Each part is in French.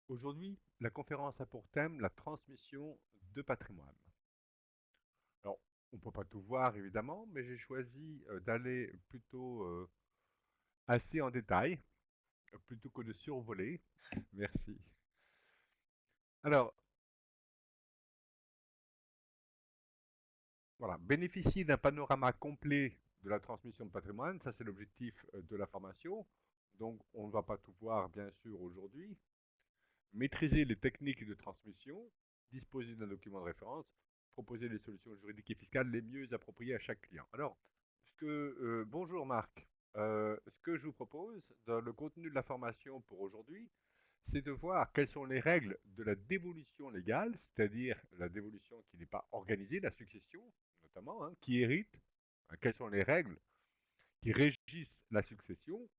Aujourd'hui, la conférence a pour thème la transmission de patrimoine. Alors, on ne peut pas tout voir évidemment, mais j'ai choisi d'aller plutôt assez en détail, plutôt que de survoler. Merci. Alors, voilà, bénéficier d'un panorama complet de la transmission de patrimoine, ça c'est l'objectif de la formation. Donc, on ne va pas tout voir bien sûr aujourd'hui. Maîtriser les techniques de transmission, disposer d'un document de référence, proposer les solutions juridiques et fiscales les mieux appropriées à chaque client. Alors, bonjour Marc. Ce que je vous propose dans le contenu de la formation pour aujourd'hui, c'est de voir quelles sont les règles de la dévolution légale, c'est-à-dire la dévolution qui n'est pas organisée, la succession notamment, hein, qui hérite, hein, quelles sont les règles qui régissent la succession,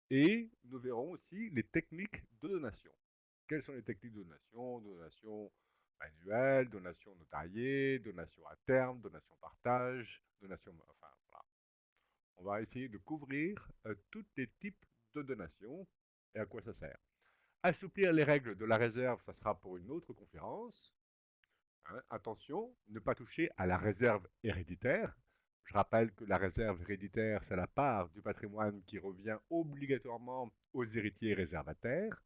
et nous verrons aussi les techniques de donation. Quelles sont les techniques de donation? Donation manuelle, donation notariée, donation à terme, donation partage, donation... Enfin, voilà. On va essayer de couvrir tous les types de donations et à quoi ça sert. Assouplir les règles de la réserve, ça sera pour une autre conférence. Hein. Attention, ne pas toucher à la réserve héréditaire. Je rappelle que la réserve héréditaire, c'est la part du patrimoine qui revient obligatoirement aux héritiers réservataires.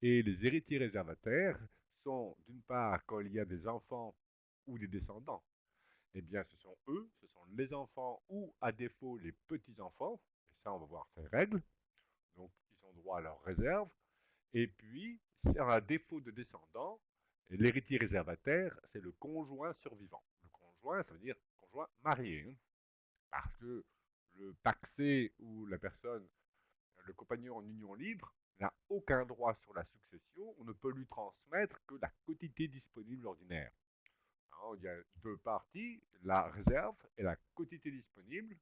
Et les héritiers réservataires sont, d'une part, quand il y a des enfants ou des descendants, eh bien, ce sont eux, ce sont les enfants ou, à défaut, les petits-enfants. Et ça, on va voir ces règles. Donc, ils ont droit à leur réserve. Et puis, à défaut de descendants, l'héritier réservataire, c'est le conjoint survivant. Le conjoint, ça veut dire conjoint marié. Hein, parce que le pacsé ou la personne, le compagnon en union libre, n'a aucun droit sur la succession. On ne peut lui transmettre que la quotité disponible ordinaire. Alors, il y a deux parties, la réserve et la quotité disponible.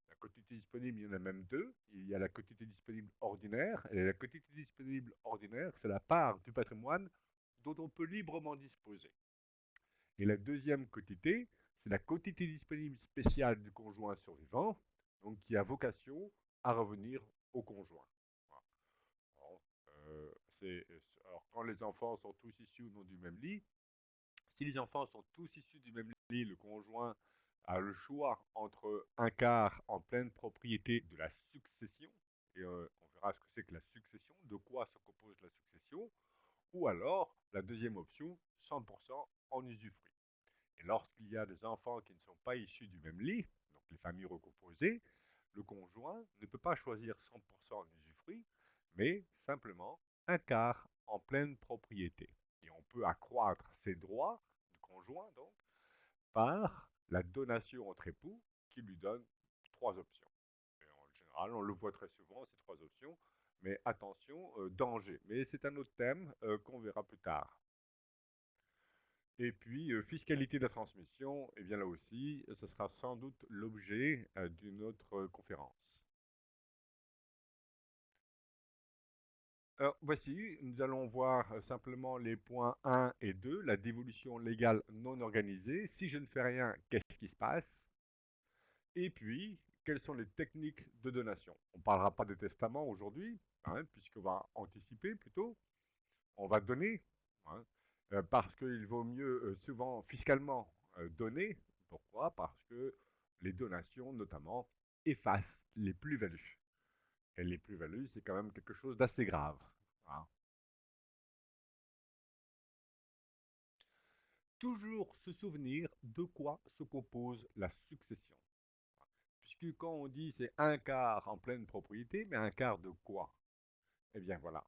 La quotité disponible, il y en a même deux. Il y a la quotité disponible ordinaire. Et la quotité disponible ordinaire, c'est la part du patrimoine dont on peut librement disposer. Et la deuxième quotité, c'est la quotité disponible spéciale du conjoint survivant, donc qui a vocation à revenir au conjoint. Voilà. Bon, alors, quand les enfants sont tous issus ou non du même lit, si les enfants sont tous issus du même lit, le conjoint a le choix entre un quart en pleine propriété de la succession, et on verra ce que c'est que la succession, de quoi se compose la succession, ou alors la deuxième option, 100% en usufruit. Et lorsqu'il y a des enfants qui ne sont pas issus du même lit, donc les familles recomposées, le conjoint ne peut pas choisir 100% en usufruit, mais simplement un quart en pleine propriété. Et on peut accroître ses droits du conjoint, donc, par la donation entre époux qui lui donne trois options. Et en général, on le voit très souvent, ces trois options, mais attention, danger. Mais c'est un autre thème qu'on verra plus tard. Et puis, fiscalité de la transmission, et bien là aussi, ce sera sans doute l'objet d'une autre conférence. Alors, voici, nous allons voir simplement les points 1 et 2, la dévolution légale non organisée. Si je ne fais rien, qu'est-ce qui se passe? Et puis, quelles sont les techniques de donation? On ne parlera pas de testament aujourd'hui, hein, puisqu'on va anticiper plutôt. On va donner, hein, parce qu'il vaut mieux souvent fiscalement donner. Pourquoi? Parce que les donations, notamment, effacent les plus-values. Et les plus-values, c'est quand même quelque chose d'assez grave. Hein. Toujours se souvenir de quoi se compose la succession. Puisque quand on dit c'est un quart en pleine propriété, mais un quart de quoi? Eh bien voilà,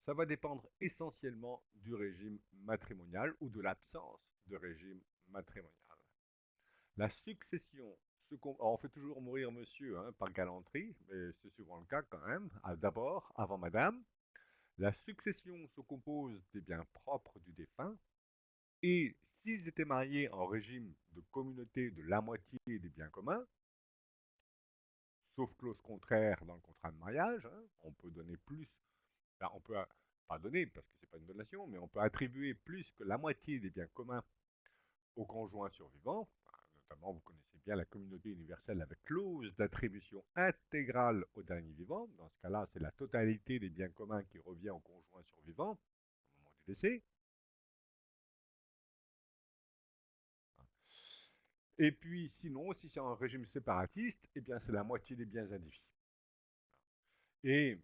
ça va dépendre essentiellement du régime matrimonial ou de l'absence de régime matrimonial. La succession, on fait toujours mourir monsieur hein, par galanterie, mais c'est souvent le cas quand même, d'abord, avant madame. La succession se compose des biens propres du défunt, et s'ils étaient mariés en régime de communauté de la moitié des biens communs, sauf clause contraire dans le contrat de mariage, hein, on peut donner plus, enfin, on peut pas donner parce que ce n'est pas une donation, mais on peut attribuer plus que la moitié des biens communs au conjoint survivant. Notamment, vous connaissez bien la communauté universelle avec clause d'attribution intégrale au dernier vivant. Dans ce cas-là, c'est la totalité des biens communs qui revient au conjoint survivant. décès. Et puis, sinon, si c'est un régime séparatiste, eh bien, c'est la moitié des biens indivis. Et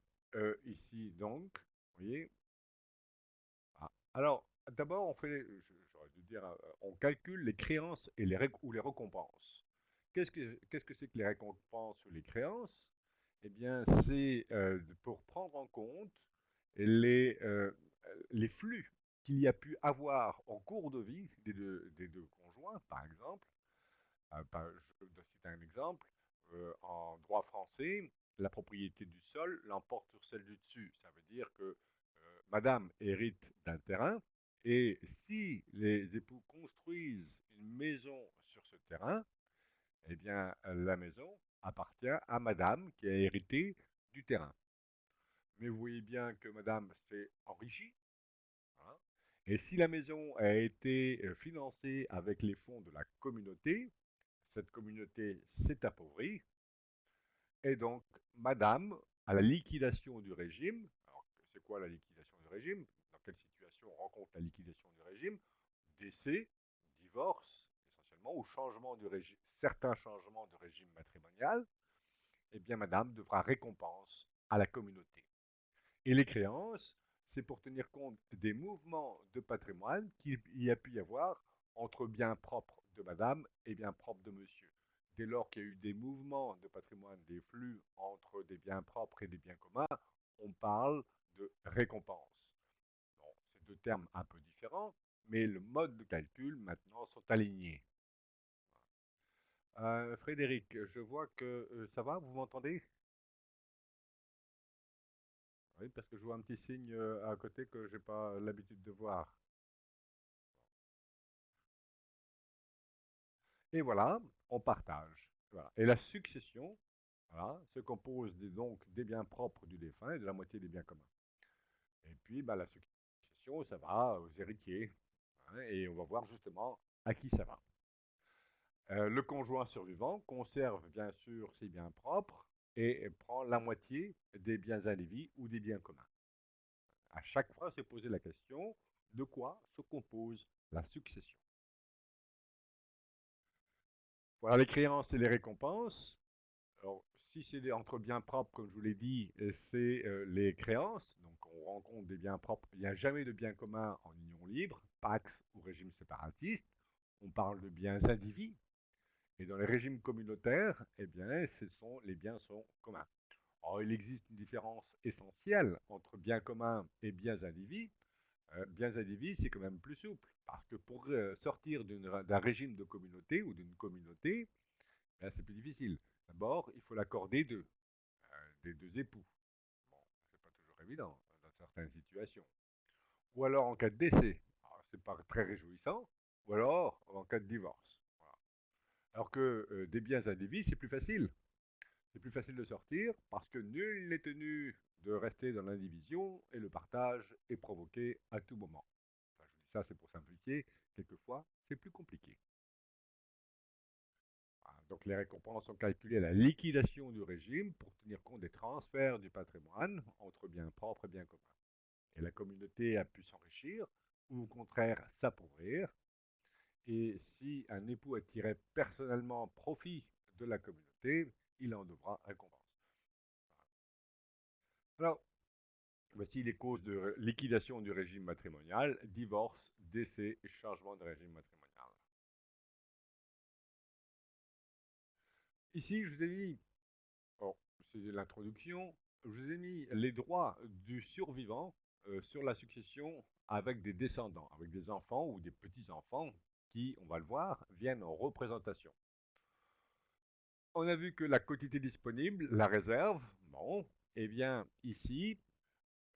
ici, donc, vous voyez. Alors, d'abord, j'aurais dû dire, on calcule les créances et ou les récompenses. Qu'est-ce que c'est que les récompenses ou les créances? Eh bien, c'est pour prendre en compte les, euh, les flux qu'il y a pu avoir en cours de vie des deux conjoints, par exemple. Je dois citer un exemple. En droit français, la propriété du sol l'emporte sur celle du dessus. Ça veut dire que madame hérite d'un terrain et si les époux construisent une maison sur ce terrain, eh bien la maison appartient à madame qui a hérité du terrain. Mais vous voyez bien que madame s'est enrichie. Hein. Et si la maison a été financée avec les fonds de la communauté, cette communauté s'est appauvrie, et donc madame, à la liquidation du régime, alors c'est quoi la liquidation du régime? Dans quelle situation on rencontre la liquidation du régime? Décès, divorce, essentiellement, ou changement du régime, certains changements de régime matrimonial, eh bien madame devra récompense à la communauté. Et les créances, c'est pour tenir compte des mouvements de patrimoine qu'il y a pu y avoir entre biens propres de madame et biens propres de monsieur. Dès lors qu'il y a eu des mouvements de patrimoine, des flux entre des biens propres et des biens communs, on parle de récompense. Bon, c'est deux termes un peu différents, mais le mode de calcul maintenant sont alignés. Frédéric, je vois que ça va, vous m'entendez? Oui, parce que je vois un petit signe à côté que je n'ai pas l'habitude de voir. Et voilà, on partage. Voilà. Et la succession, voilà, se compose donc des biens propres du défunt et de la moitié des biens communs. Et puis, bah, la succession, ça va aux héritiers. Hein, et on va voir justement à qui ça va. Le conjoint survivant conserve bien sûr ses biens propres et prend la moitié des biens indivis ou des biens communs. À chaque fois, se poser la question de quoi se compose la succession. Voilà les créances et les récompenses. Alors, si c'est entre biens propres, comme je vous l'ai dit, c'est les créances. Donc, on rencontre des biens propres. Il n'y a jamais de biens communs en union libre, Pax ou régime séparatiste. On parle de biens indivis. Et dans les régimes communautaires, eh bien, les biens sont communs. Alors, il existe une différence essentielle entre biens communs et biens indivis. Biens indivis, c'est quand même plus souple. Parce que pour sortir d'un régime de communauté ou d'une communauté, ben, c'est plus difficile. D'abord, il faut l'accord des deux époux. Bon, c'est pas toujours évident dans certaines situations. Ou alors en cas de décès. C'est pas très réjouissant. Ou alors en cas de divorce. Voilà. Alors que des biens indivis, c'est plus facile. C'est plus facile de sortir parce que nul n'est tenu de rester dans l'indivision et le partage est provoqué à tout moment. Enfin, je vous dis ça, c'est pour simplifier. Quelquefois, c'est plus compliqué. Voilà. Donc les récompenses sont calculées à la liquidation du régime pour tenir compte des transferts du patrimoine entre biens propres et biens communs. Et la communauté a pu s'enrichir ou au contraire s'appauvrir. Et si un époux a tiré personnellement profit de la communauté, il en devra récompense. Alors, voici les causes de liquidation du régime matrimonial, divorce, décès et changement de régime matrimonial. Ici, je vous ai mis, bon, c'est l'introduction, je vous ai mis les droits du survivant sur la succession avec des descendants, avec des enfants ou des petits-enfants qui, on va le voir, viennent en représentation. On a vu que la quotité disponible, la réserve, bon, eh bien ici,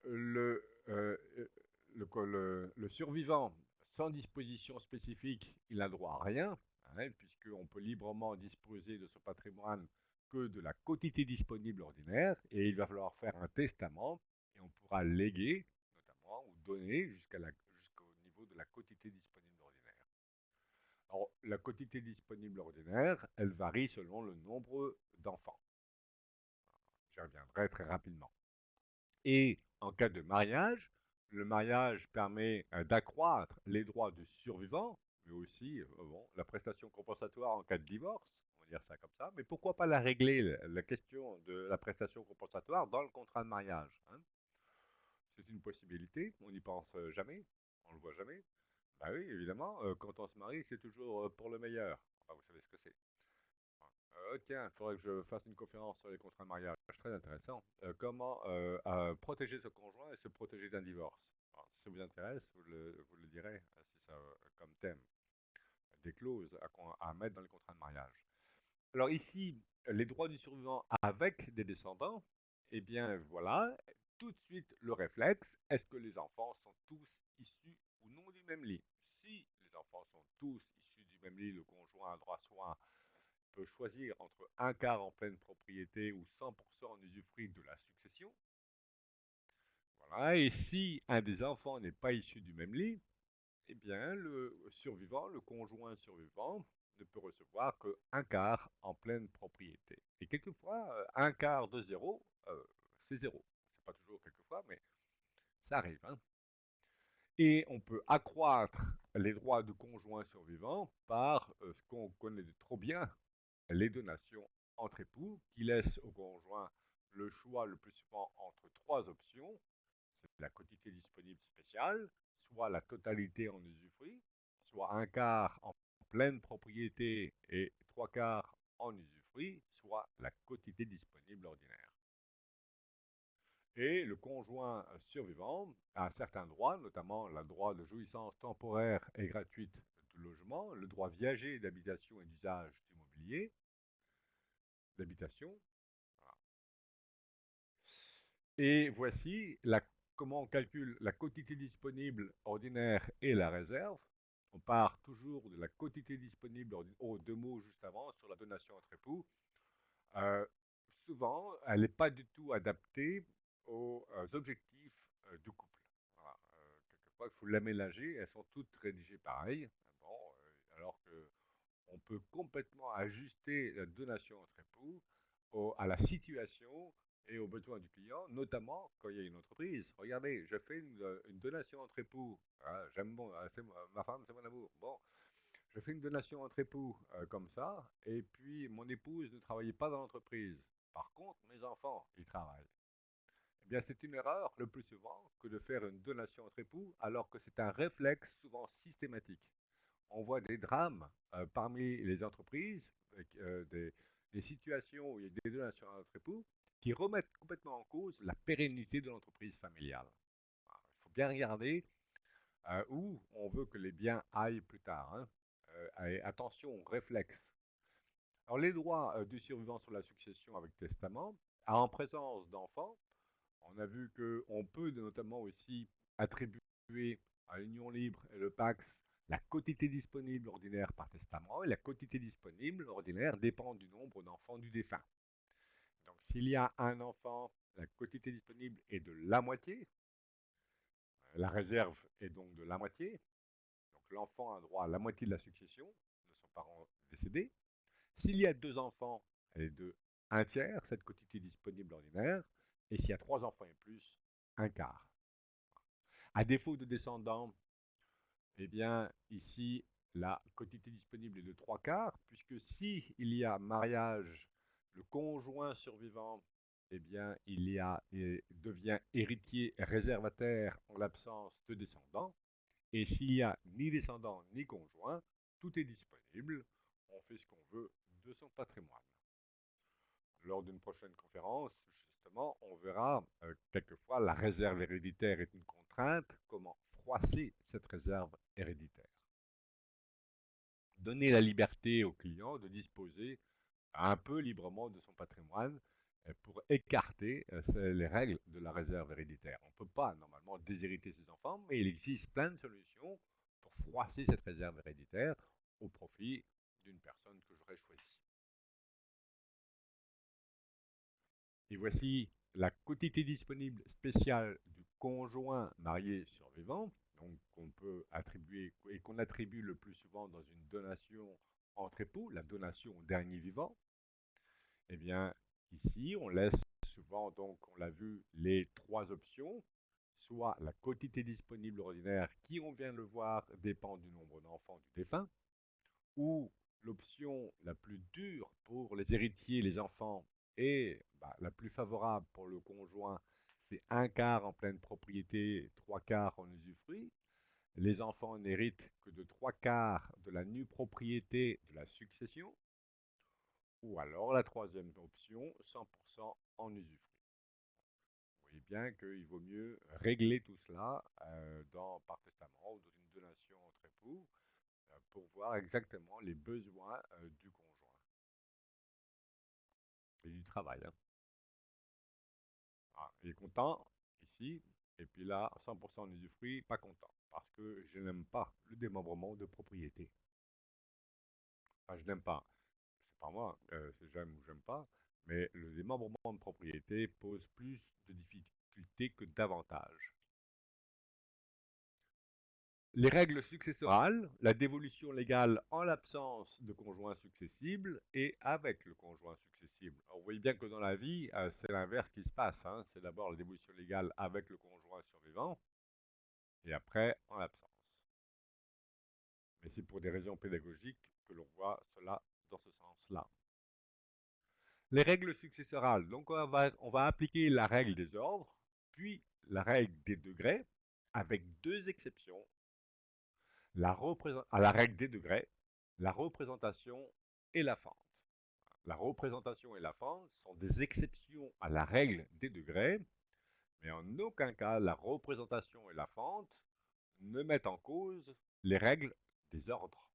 le, euh, le survivant sans disposition spécifique, il n'a droit à rien, hein, puisqu'on peut librement disposer de son patrimoine que de la quotité disponible ordinaire, et il va falloir faire un testament, et on pourra léguer, notamment, ou donner jusqu'au niveau de la quotité disponible ordinaire. Alors, la quotité disponible ordinaire, elle varie selon le nombre d'enfants. J'y reviendrai très rapidement. Et en cas de mariage, le mariage permet d'accroître les droits du survivant, mais aussi bon, la prestation compensatoire en cas de divorce, on va dire ça comme ça. Mais pourquoi pas la régler, la question de la prestation compensatoire dans le contrat de mariage, hein? C'est une possibilité, on n'y pense jamais, on le voit jamais. Bah oui, évidemment, quand on se marie, c'est toujours pour le meilleur. Enfin, vous savez ce que c'est. Tiens, il faudrait que je fasse une conférence sur les contrats de mariage, très intéressant. Comment protéger ce conjoint et se protéger d'un divorce. Alors, si ça vous intéresse, vous le direz, si ça, comme thème, des clauses à mettre dans les contrats de mariage. Alors ici, les droits du survivant avec des descendants, eh bien voilà, tout de suite le réflexe, est-ce que les enfants sont tous issus ou non du même lit? Si les enfants sont tous issus du même lit, le conjoint a droit soit peut choisir entre un quart en pleine propriété ou 100% en usufruit de la succession. Voilà. Et si un des enfants n'est pas issu du même lit, eh bien, le survivant, le conjoint survivant, ne peut recevoir qu'un quart en pleine propriété. Et quelquefois, un quart de zéro, c'est zéro. C'est pas toujours quelquefois, mais ça arrive, hein. Et on peut accroître les droits du conjoint survivant par ce qu'on connaît trop bien, les donations entre époux, qui laissent au conjoint le choix le plus souvent entre trois options. C'est la quotité disponible spéciale, soit la totalité en usufruit, soit un quart en pleine propriété et trois quarts en usufruit, soit la quotité disponible ordinaire. Et le conjoint survivant a certains droits, notamment le droit de jouissance temporaire et gratuite du logement, le droit viager d'habitation et d'usage du mobilier, d'habitation. Voilà. Et voici comment on calcule la quotité disponible ordinaire et la réserve. On part toujours de la quotité disponible ordinaire, deux mots juste avant, sur la donation entre époux. Euh, Souvent, elle n'est pas du tout adaptée aux objectifs du couple. Voilà. Quelquefois, il faut l'aménager, elles sont toutes rédigées pareil. Bon, alors qu'on peut complètement ajuster la donation entre époux à la situation et aux besoins du client, notamment quand il y a une entreprise. Regardez, je fais une donation entre époux. Ah, j'aime bon, ma femme, c'est mon amour. Bon, je fais une donation entre époux comme ça, et puis mon épouse ne travaillait pas dans l'entreprise. Par contre, mes enfants, ils travaillent. Eh bien, c'est une erreur le plus souvent que de faire une donation entre époux, alors que c'est un réflexe souvent systématique. On voit des drames parmi les entreprises, avec, des situations où il y a des donations entre époux, qui remettent complètement en cause la pérennité de l'entreprise familiale. Il faut bien regarder où on veut que les biens aillent plus tard, hein. Attention au réflexe. Alors, les droits du survivant sur la succession avec testament, en présence d'enfants, on a vu qu'on peut notamment aussi attribuer à l'union libre et le Pax la quotité disponible ordinaire par testament, et la quotité disponible ordinaire dépend du nombre d'enfants du défunt. Donc s'il y a un enfant, la quotité disponible est de la moitié, la réserve est donc de la moitié, donc l'enfant a droit à la moitié de la succession de son parent décédé. S'il y a deux enfants, elle est de un tiers, cette quotité disponible ordinaire, et s'il y a trois enfants et plus, un quart. À défaut de descendants, eh bien, ici, la quotité disponible est de trois quarts, puisque si il y a mariage, le conjoint survivant, eh bien, devient héritier réservataire en l'absence de descendants. Et s'il n'y a ni descendants ni conjoint, tout est disponible. On fait ce qu'on veut de son patrimoine. Lors d'une prochaine conférence, justement, on verra quelquefois la réserve héréditaire est une contrainte, comment froisser cette réserve héréditaire. Donner la liberté au client de disposer un peu librement de son patrimoine pour écarter les règles de la réserve héréditaire. On ne peut pas normalement déshériter ses enfants, mais il existe plein de solutions pour froisser cette réserve héréditaire au profit d'une personne que j'aurais choisie. Et voici la quotité disponible spéciale du conjoint marié survivant, donc qu'on peut attribuer et qu'on attribue le plus souvent dans une donation entre époux, la donation au dernier vivant. Eh bien, ici, on laisse souvent, donc, on l'a vu, les trois options. soit la quotité disponible ordinaire qui, on vient de le voir, dépend du nombre d'enfants du défunt, ou l'option la plus dure pour les héritiers, les enfants, et la plus favorable pour le conjoint, c'est un quart en pleine propriété, trois quarts en usufruit. Les enfants n'héritent que de trois quarts de la nue propriété de la succession, ou alors la troisième option, 100% en usufruit. Vous voyez bien qu'il vaut mieux régler tout cela par testament ou dans une donation entre époux pour voir exactement les besoins du conjoint et du travail. Hein. Ah, il est content ici, et puis là, 100% en usufruit, pas content, parce que je n'aime pas le démembrement de propriété. Enfin, je n'aime pas, c'est pas moi, c'est j'aime ou j'aime pas, mais le démembrement de propriété pose plus de difficultés que d'avantages. Les règles successorales, la dévolution légale en l'absence de conjoint successible et avec le conjoint successible. Alors, vous voyez bien que dans la vie, c'est l'inverse qui se passe. Hein. C'est d'abord la dévolution légale avec le conjoint survivant et après en l'absence. Mais c'est pour des raisons pédagogiques que l'on voit cela dans ce sens-là. Les règles successorales, donc on va appliquer la règle des ordres, puis la règle des degrés, avec deux exceptions à la règle des degrés, la représentation et la fente. La représentation et la fente sont des exceptions à la règle des degrés, mais en aucun cas la représentation et la fente ne mettent en cause les règles des ordres.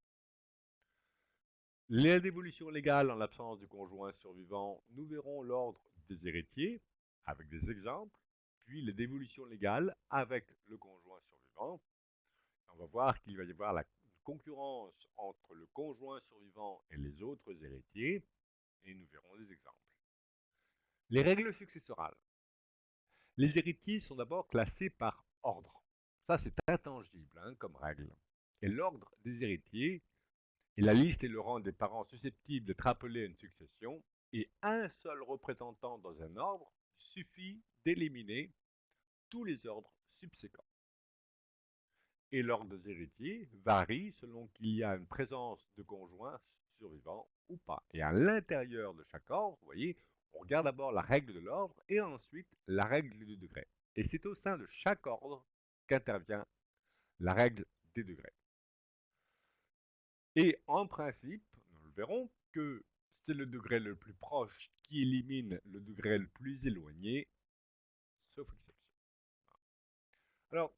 Les dévolutions légales en l'absence du conjoint survivant, nous verrons l'ordre des héritiers avec des exemples, puis les dévolutions légales avec le conjoint survivant. On va voir qu'il va y avoir la concurrence entre le conjoint survivant et les autres héritiers, et nous verrons des exemples. Les règles successorales. Les héritiers sont d'abord classés par ordre. Ça, c'est intangible comme règle. Et l'ordre des héritiers est la liste et le rang des parents susceptibles d'être appelés à une succession, et un seul représentant dans un ordre suffit d'éliminer tous les ordres subséquents. Et l'ordre des héritiers varie selon qu'il y a une présence de conjoints survivants ou pas. Et à l'intérieur de chaque ordre, vous voyez, on regarde d'abord la règle de l'ordre et ensuite la règle du degré. Et c'est au sein de chaque ordre qu'intervient la règle des degrés. Et en principe, nous le verrons, que c'est le degré le plus proche qui élimine le degré le plus éloigné, sauf exception. Alors,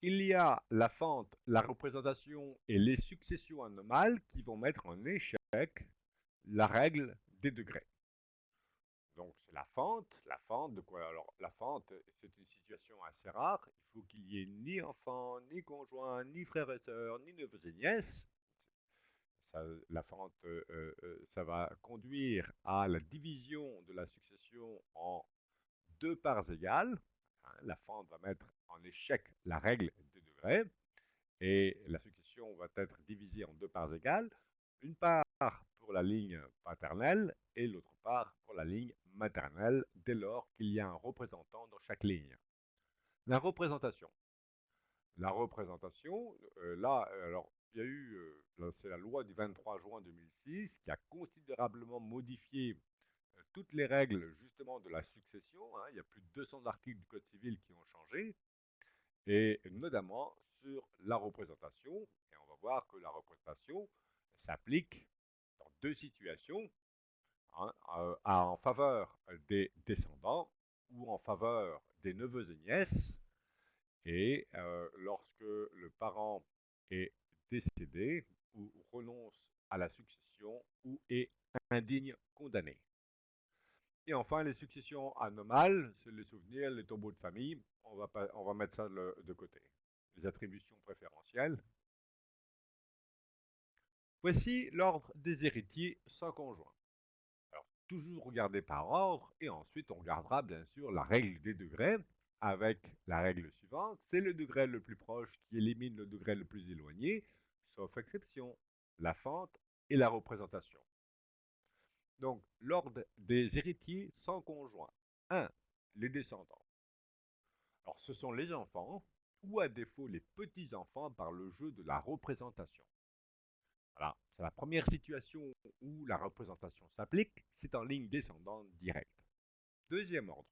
il y a la fente, la représentation et les successions anomales qui vont mettre en échec la règle des degrés. Donc c'est la fente de quoi? Alors la fente, c'est une situation assez rare, il faut qu'il y ait ni enfant, ni conjoint, ni frères et sœurs, ni neveux et nièces. La fente, ça va conduire à la division de la succession en deux parts égales. Hein, la fente va mettre en échec la règle des degrés et la succession va être divisée en deux parts égales, une part pour la ligne paternelle et l'autre part pour la ligne maternelle, dès lors qu'il y a un représentant dans chaque ligne. La représentation. La représentation, là, alors, il y a eu, c'est la loi du 23 juin 2006 qui a considérablement modifié toutes les règles justement de la succession. Hein, il y a plus de 200 articles du Code civil qui ont changé, et notamment sur la représentation. Et on va voir que la représentation s'applique dans deux situations, hein, en faveur des descendants ou en faveur des neveux et nièces, et lorsque le parent est décédé ou renonce à la succession ou est indigne condamné. Et enfin, les successions anomales, c'est les souvenirs, les tombeaux de famille, on va mettre ça de côté. Les attributions préférentielles. Voici l'ordre des héritiers sans conjoint. Alors, toujours regarder par ordre, et ensuite on regardera bien sûr la règle des degrés, avec la règle suivante, c'est le degré le plus proche qui élimine le degré le plus éloigné, sauf exception, la fente et la représentation. Donc, l'ordre des héritiers sans conjoint. 1. Les descendants. Alors, ce sont les enfants, ou à défaut les petits-enfants par le jeu de la représentation. Voilà, c'est la première situation où la représentation s'applique, c'est en ligne descendante directe. Deuxième ordre,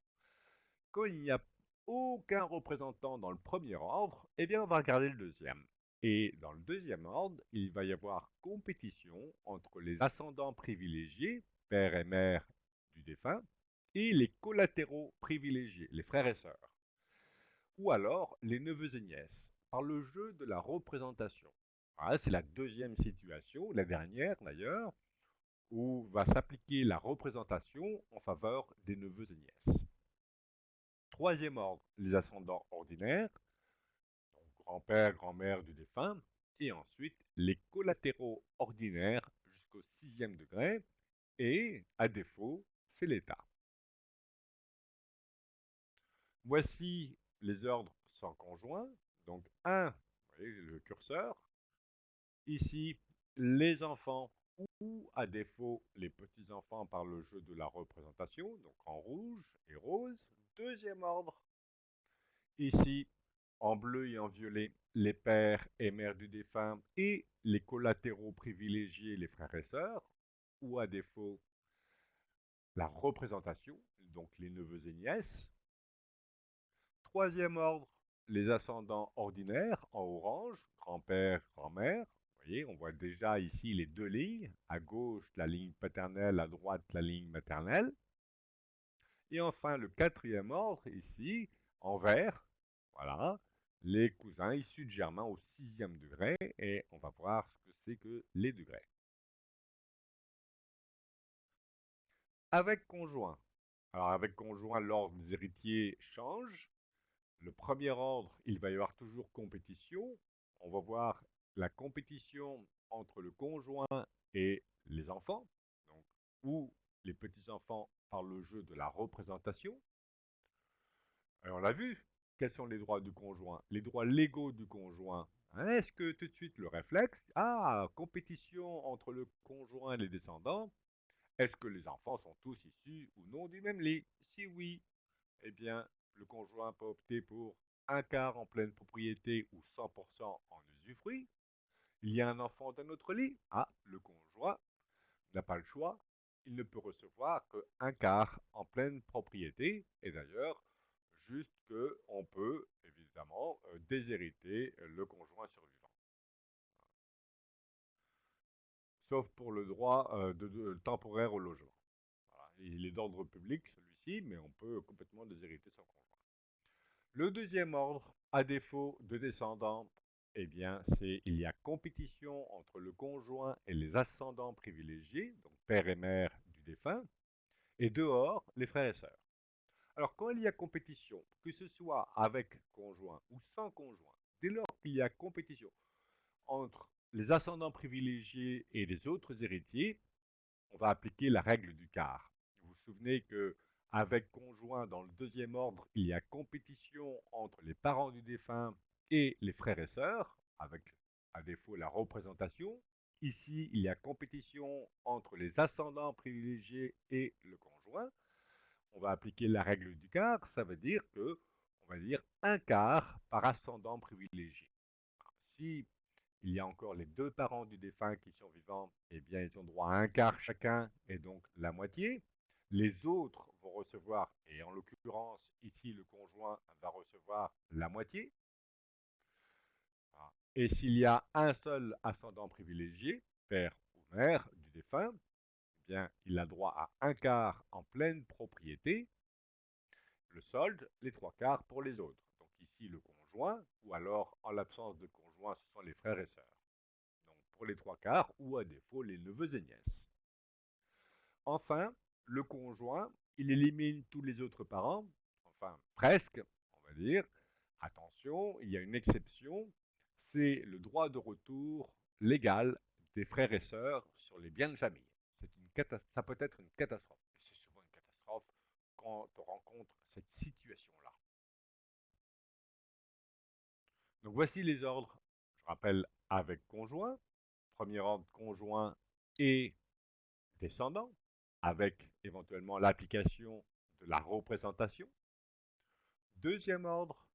quand il n'y a aucun représentant dans le premier ordre, eh bien on va regarder le deuxième. Et dans le deuxième ordre, il va y avoir compétition entre les ascendants privilégiés, père et mère du défunt, et les collatéraux privilégiés, les frères et sœurs, ou alors les neveux et nièces, par le jeu de la représentation. Voilà, c'est la deuxième situation, la dernière d'ailleurs, où va s'appliquer la représentation en faveur des neveux et nièces. Troisième ordre, les ascendants ordinaires, donc grand-père, grand-mère du défunt, et ensuite les collatéraux ordinaires jusqu'au sixième degré, et à défaut, c'est l'État. Voici les ordres sans conjoint, donc 1, vous voyez le curseur, ici les enfants ou à défaut les petits-enfants par le jeu de la représentation, donc en rouge et rose. Deuxième ordre, ici en bleu et en violet, les pères et mères du défunt et les collatéraux privilégiés, les frères et sœurs, ou à défaut la représentation, donc les neveux et nièces. Troisième ordre, les ascendants ordinaires en orange, grand-père, grand-mère. Vous voyez, on voit déjà ici les deux lignes. À gauche, la ligne paternelle, à droite, la ligne maternelle. Et enfin, le quatrième ordre, ici, en vert, voilà, les cousins issus de germain au sixième degré. Et on va voir ce que c'est que les degrés. Avec conjoint. Alors, avec conjoint, l'ordre des héritiers change. Le premier ordre, il va y avoir toujours compétition. On va voir la compétition entre le conjoint et les enfants, donc, ou les petits-enfants par le jeu de la représentation. Et on l'a vu, quels sont les droits du conjoint? Les droits légaux du conjoint. Hein, est-ce que tout de suite le réflexe, ah, compétition entre le conjoint et les descendants, est-ce que les enfants sont tous issus ou non du même lit? Si oui, eh bien, le conjoint peut opter pour un quart en pleine propriété ou 100% en usufruit. Il y a un enfant d'un autre lit. Ah, le conjoint n'a pas le choix. Il ne peut recevoir qu'un quart en pleine propriété. Et d'ailleurs, juste qu'on peut évidemment déshériter le conjoint survivant. Sauf pour le droit temporaire au logement. Voilà. Il est d'ordre public celui-ci, mais on peut complètement déshériter son conjoint. Le deuxième ordre, à défaut de descendants, eh bien, il y a compétition entre le conjoint et les ascendants privilégiés, donc père et mère du défunt, et dehors, les frères et sœurs. Alors, quand il y a compétition, que ce soit avec conjoint ou sans conjoint, dès lors qu'il y a compétition entre les ascendants privilégiés et les autres héritiers, on va appliquer la règle du quart. Vous vous souvenez que avec conjoint, dans le deuxième ordre, il y a compétition entre les parents du défunt et les frères et sœurs, avec à défaut la représentation. Ici, il y a compétition entre les ascendants privilégiés et le conjoint. On va appliquer la règle du quart, ça veut dire que, on va dire, un quart par ascendant privilégié. Si il y a encore les deux parents du défunt qui sont vivants, eh bien, ils ont droit à un quart chacun, et donc la moitié. Les autres vont recevoir, et en l'occurrence, ici, le conjoint va recevoir la moitié. Et s'il y a un seul ascendant privilégié, père ou mère du défunt, eh bien, il a droit à un quart en pleine propriété, le solde, les trois quarts pour les autres. Donc ici, le conjoint, ou alors, en l'absence de conjoint, ce sont les frères et sœurs. Donc pour les trois quarts, ou à défaut, les neveux et nièces. Enfin, le conjoint, il élimine tous les autres parents, enfin presque, on va dire. Attention, il y a une exception, c'est le droit de retour légal des frères et sœurs sur les biens de famille. Ça peut être une catastrophe. C'est souvent une catastrophe quand on rencontre cette situation-là. Donc voici les ordres, je rappelle, avec conjoint. Premier ordre conjoint et descendant, avec éventuellement l'application de la représentation. Deuxième ordre,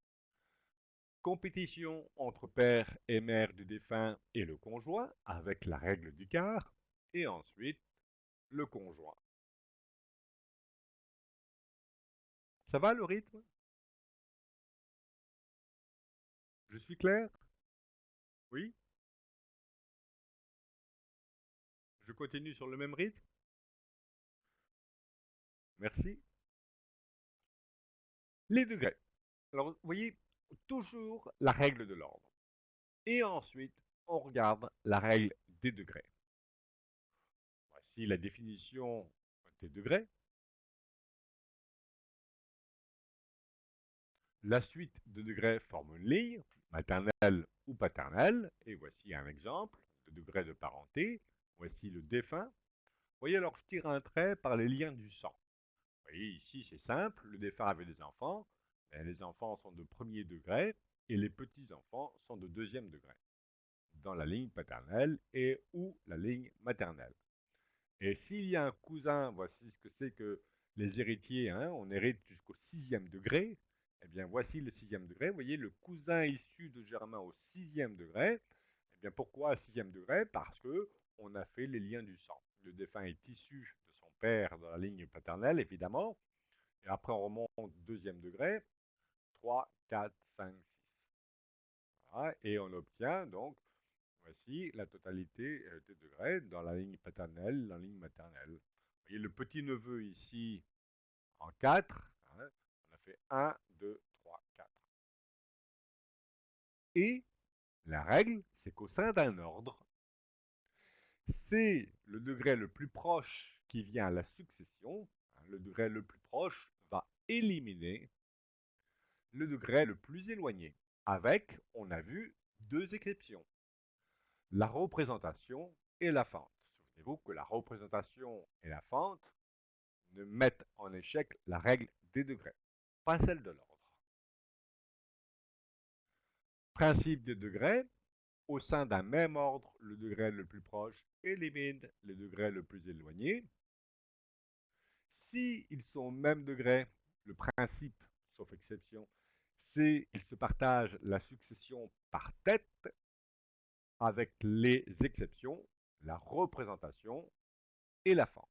compétition entre père et mère du défunt et le conjoint, avec la règle du quart. Et ensuite, le conjoint. Ça va le rythme? Je suis clair? Oui? Je continue sur le même rythme? Merci. Les degrés. Alors, vous voyez, toujours la règle de l'ordre. Et ensuite, on regarde la règle des degrés. Voici la définition des degrés. La suite de degrés forme une ligne, maternelle ou paternelle. Et voici un exemple de degré de parenté. Voici le défunt. Vous voyez, alors je tire un trait par les liens du sang. Vous voyez, ici c'est simple, le défunt avait des enfants, mais les enfants sont de premier degré et les petits-enfants sont de deuxième degré, dans la ligne paternelle et ou la ligne maternelle. Et s'il y a un cousin, voici ce que c'est que les héritiers, hein, on hérite jusqu'au sixième degré, eh bien voici le sixième degré, vous voyez le cousin issu de Germain au sixième degré, eh bien pourquoi sixième degré? Parce que on a fait les liens du sang. Le défunt est issu de son père dans la ligne paternelle, évidemment, et après on remonte au deuxième degré, 3, 4, 5, 6. Voilà, et on obtient donc, voici la totalité des degrés dans la ligne paternelle, dans la ligne maternelle. Vous voyez le petit-neveu ici en 4, hein, on a fait 1, 2, 3, 4. Et la règle, c'est qu'au sein d'un ordre, c'est le degré le plus proche qui vient à la succession, hein, le degré le plus proche va éliminer le degré le plus éloigné, avec, on a vu, deux exceptions, la représentation et la fente. Souvenez-vous que la représentation et la fente ne mettent en échec la règle des degrés, pas celle de l'ordre. Principe des degrés, au sein d'un même ordre, le degré le plus proche élimine le degré le plus éloigné. S'ils sont au même degré, le principe, sauf exception, c'est qu'ils se partagent la succession par tête, avec les exceptions, la représentation et la fente.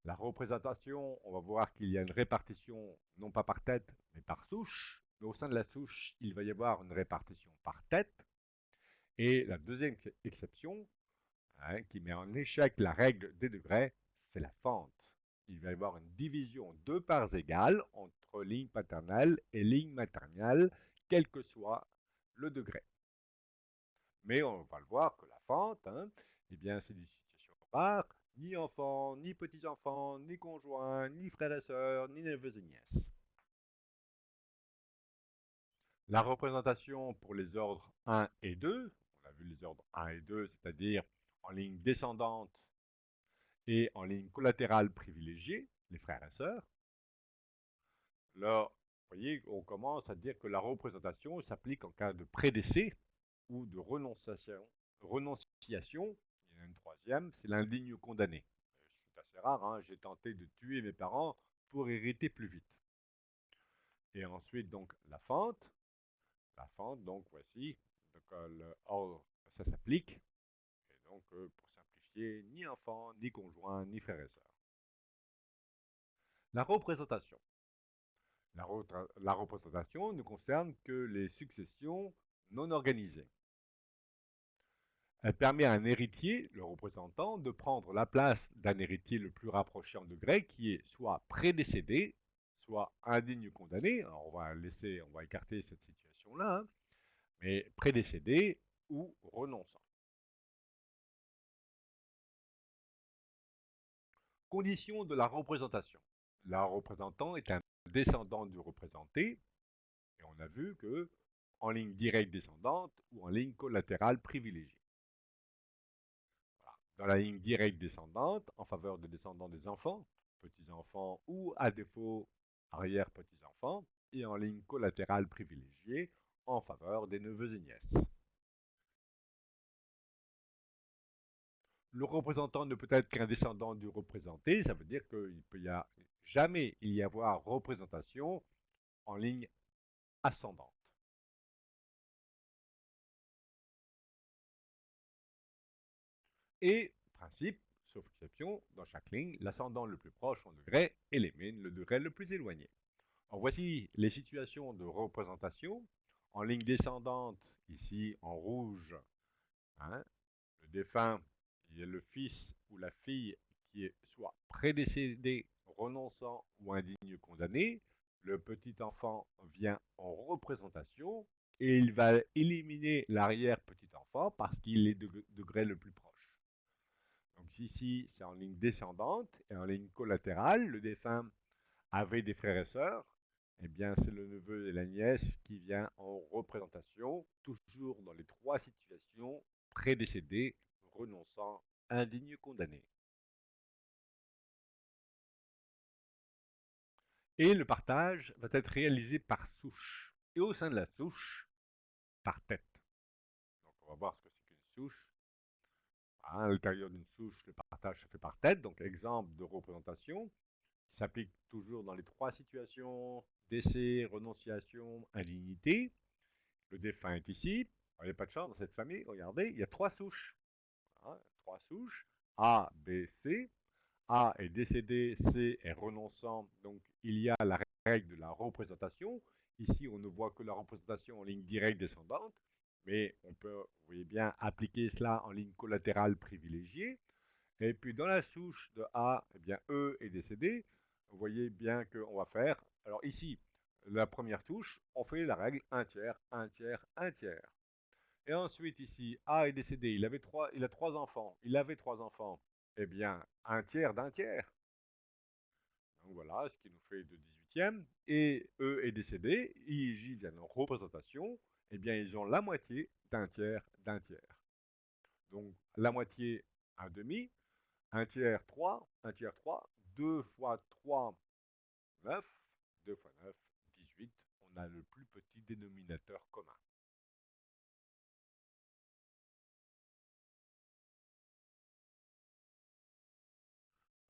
La représentation, on va voir qu'il y a une répartition non pas par tête, mais par souche. Mais au sein de la souche, il va y avoir une répartition par tête. Et la deuxième exception, hein, qui met en échec la règle des degrés, c'est la fente. Il va y avoir une division de parts égales entre ligne paternelle et ligne maternelle, quel que soit le degré. Mais on va le voir que la fente, hein, eh bien, c'est des situations rares, ni enfants, ni petits-enfants, ni conjoints, ni frères et sœurs, ni neveux et nièces. La représentation pour les ordres 1 et 2, on a vu les ordres 1 et 2, c'est-à-dire en ligne descendante et en ligne collatérale privilégiée, les frères et sœurs. Là, vous voyez, on commence à dire que la représentation s'applique en cas de prédécès ou de renonciation. Renonciation, il y en a une troisième, c'est l'indigne condamné. C'est assez rare, hein, j'ai tenté de tuer mes parents pour hériter plus vite. Et ensuite, donc, la fente. La fente, donc, voici. Donc, ça s'applique. Et donc, pour simplifier, ni enfant, ni conjoint, ni frères et sœurs. La représentation. La représentation ne concerne que les successions non organisées. Elle permet à un héritier, le représentant, de prendre la place d'un héritier le plus rapproché en degré, qui est soit prédécédé, soit indigne condamné. Alors on va écarter cette situation-là, hein, mais prédécédé ou renonçant. Condition de la représentation. Le représentant est un descendant du représenté, et on a vu que en ligne directe descendante ou en ligne collatérale privilégiée. Voilà. Dans la ligne directe descendante, en faveur des descendants des enfants, petits-enfants ou à défaut arrière-petits-enfants, et en ligne collatérale privilégiée en faveur des neveux et nièces. Le représentant ne peut être qu'un descendant du représenté, ça veut dire qu'il peut jamais y avoir représentation en ligne ascendante. Et, principe, sauf exception, dans chaque ligne, l'ascendant le plus proche en degrés élimine le degré le plus éloigné. Alors voici les situations de représentation. En ligne descendante, ici en rouge, hein, le défunt, il y a le fils ou la fille qui est soit prédécédé, renonçant ou indigne condamné. Le petit enfant vient en représentation et il va éliminer l'arrière-petit enfant parce qu'il est de degré le plus proche. Donc ici, c'est en ligne descendante et en ligne collatérale, le défunt avait des frères et sœurs, eh bien c'est le neveu et la nièce qui vient en représentation, toujours dans les trois situations prédécédées, renonçant, indigne, condamné. Et le partage va être réalisé par souche. Et au sein de la souche, par tête. Donc on va voir ce que c'est qu'une souche. À l'intérieur d'une souche, le partage se fait par tête. Donc exemple de représentation qui s'applique toujours dans les trois situations décès, renonciation, indignité. Le défunt est ici. Il n'y a pas de chance dans cette famille. Regardez, il y a trois souches. Hein, trois souches. A, B, C. A est décédé, C est renonçant. Donc il y a la règle de la représentation. Ici, on ne voit que la représentation en ligne directe descendante. Mais on peut, vous voyez bien, appliquer cela en ligne collatérale privilégiée. Et puis dans la souche de A, eh bien E est décédé. Vous voyez bien qu'on va faire. Alors ici, la première touche, on fait la règle 1 tiers, 1 tiers, 1 tiers. Et ensuite ici, A est décédé, il a trois enfants, il avait trois enfants. Eh bien, 1 tiers d'un tiers. Donc voilà, ce qui nous fait de 18e. Et E est décédé, IJ vient en représentation. Eh bien, ils ont la moitié d'un tiers d'un tiers. Donc la moitié, un demi. 1 tiers 3, 1 tiers 3, 2 fois 3, 9, 2 fois 9, 18. On a le plus petit dénominateur commun.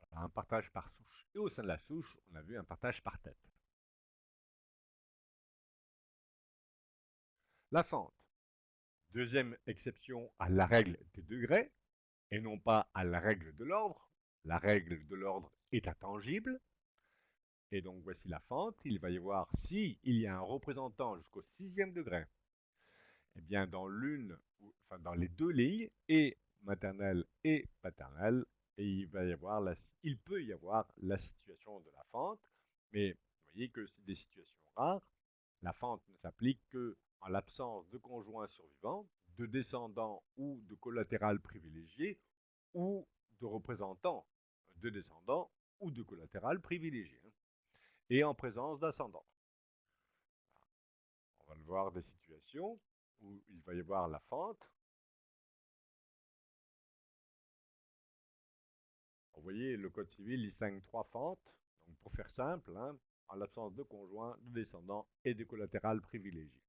Voilà, un partage par souche. Et au sein de la souche, on a vu un partage par tête. La fente. Deuxième exception à la règle des degrés, et non pas à la règle de l'ordre. La règle de l'ordre est intangible. Et donc voici la fente. Il va y avoir, si il y a un représentant jusqu'au sixième degré, eh bien dans enfin dans les deux lignes, et maternelle et paternelle, et il peut y avoir la situation de la fente, mais vous voyez que c'est des situations rares. La fente ne s'applique que en l'absence de conjoint survivant, de descendant ou de collatéral privilégié, ou de représentant de descendant ou de collatéral privilégié, hein, et en présence d'ascendant. On va le voir des situations où il va y avoir la fente. Vous voyez, le Code civil distingue trois fentes. Donc, pour faire simple, hein, en l'absence de conjoint, de descendant et de collatéral privilégié.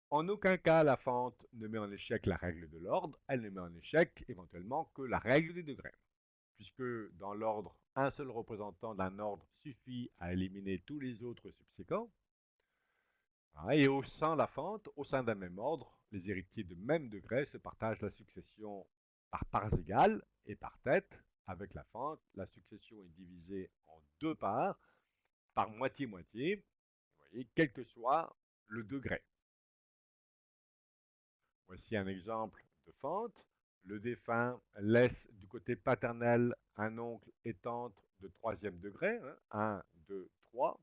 En aucun cas, la fente ne met en échec la règle de l'ordre. Elle ne met en échec éventuellement que la règle des degrés. Puisque dans l'ordre, un seul représentant d'un ordre suffit à éliminer tous les autres subséquents. Et au sein de la fente, au sein d'un même ordre, les héritiers de même degré se partagent la succession par parts égales et par tête. Avec la fente, la succession est divisée en deux parts, par moitié-moitié, vous voyez, quel que soit le degré. Voici un exemple de fente. Le défunt laisse du côté paternel un oncle et tante de troisième degré, hein, 1, 2, 3.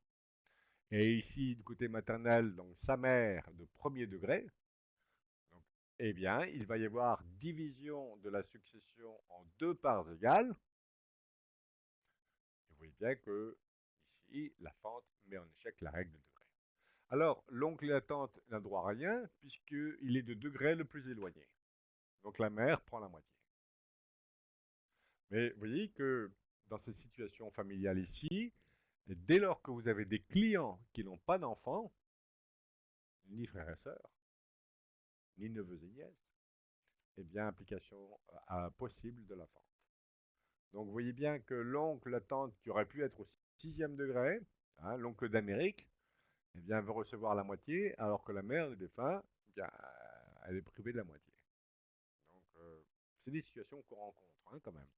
Et ici, du côté maternel, donc sa mère de premier degré. Donc, eh bien, il va y avoir division de la succession en deux parts égales. Et vous voyez bien que ici, la fente met en échec la règle de degré. Alors, l'oncle et la tante n'a droit à rien, puisqu'il est de degré le plus éloigné. Donc la mère prend la moitié. Mais vous voyez que dans cette situation familiale ici, dès lors que vous avez des clients qui n'ont pas d'enfants, ni frères et sœurs, ni neveux et nièces, eh bien, application possible de la fente. Donc vous voyez bien que l'oncle, la tante qui aurait pu être au sixième degré, Hein. L'oncle d'Amérique, eh bien, veut recevoir la moitié, alors que la mère du défunt, eh bien, elle est privée de la moitié. Donc, c'est des situations qu'on rencontre, hein, quand même.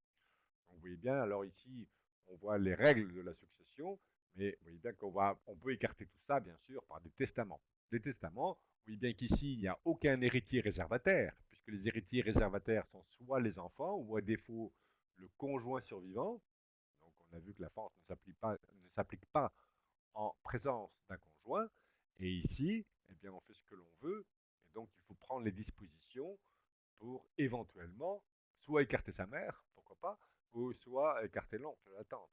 Donc, vous voyez bien, alors ici, on voit les règles de la succession, mais vous voyez bien on peut écarter tout ça, bien sûr, par des testaments. Des testaments, vous voyez bien qu'ici, il n'y a aucun héritier réservataire, puisque les héritiers réservataires sont soit les enfants, ou à défaut, le conjoint survivant. Donc, on a vu que la force ne s'applique pas en présence d'un conjoint. Et ici, eh bien, on fait ce que l'on veut. Et donc, il faut prendre les dispositions pour éventuellement soit écarter sa mère, pourquoi pas, ou soit écarter l'oncle, la tante.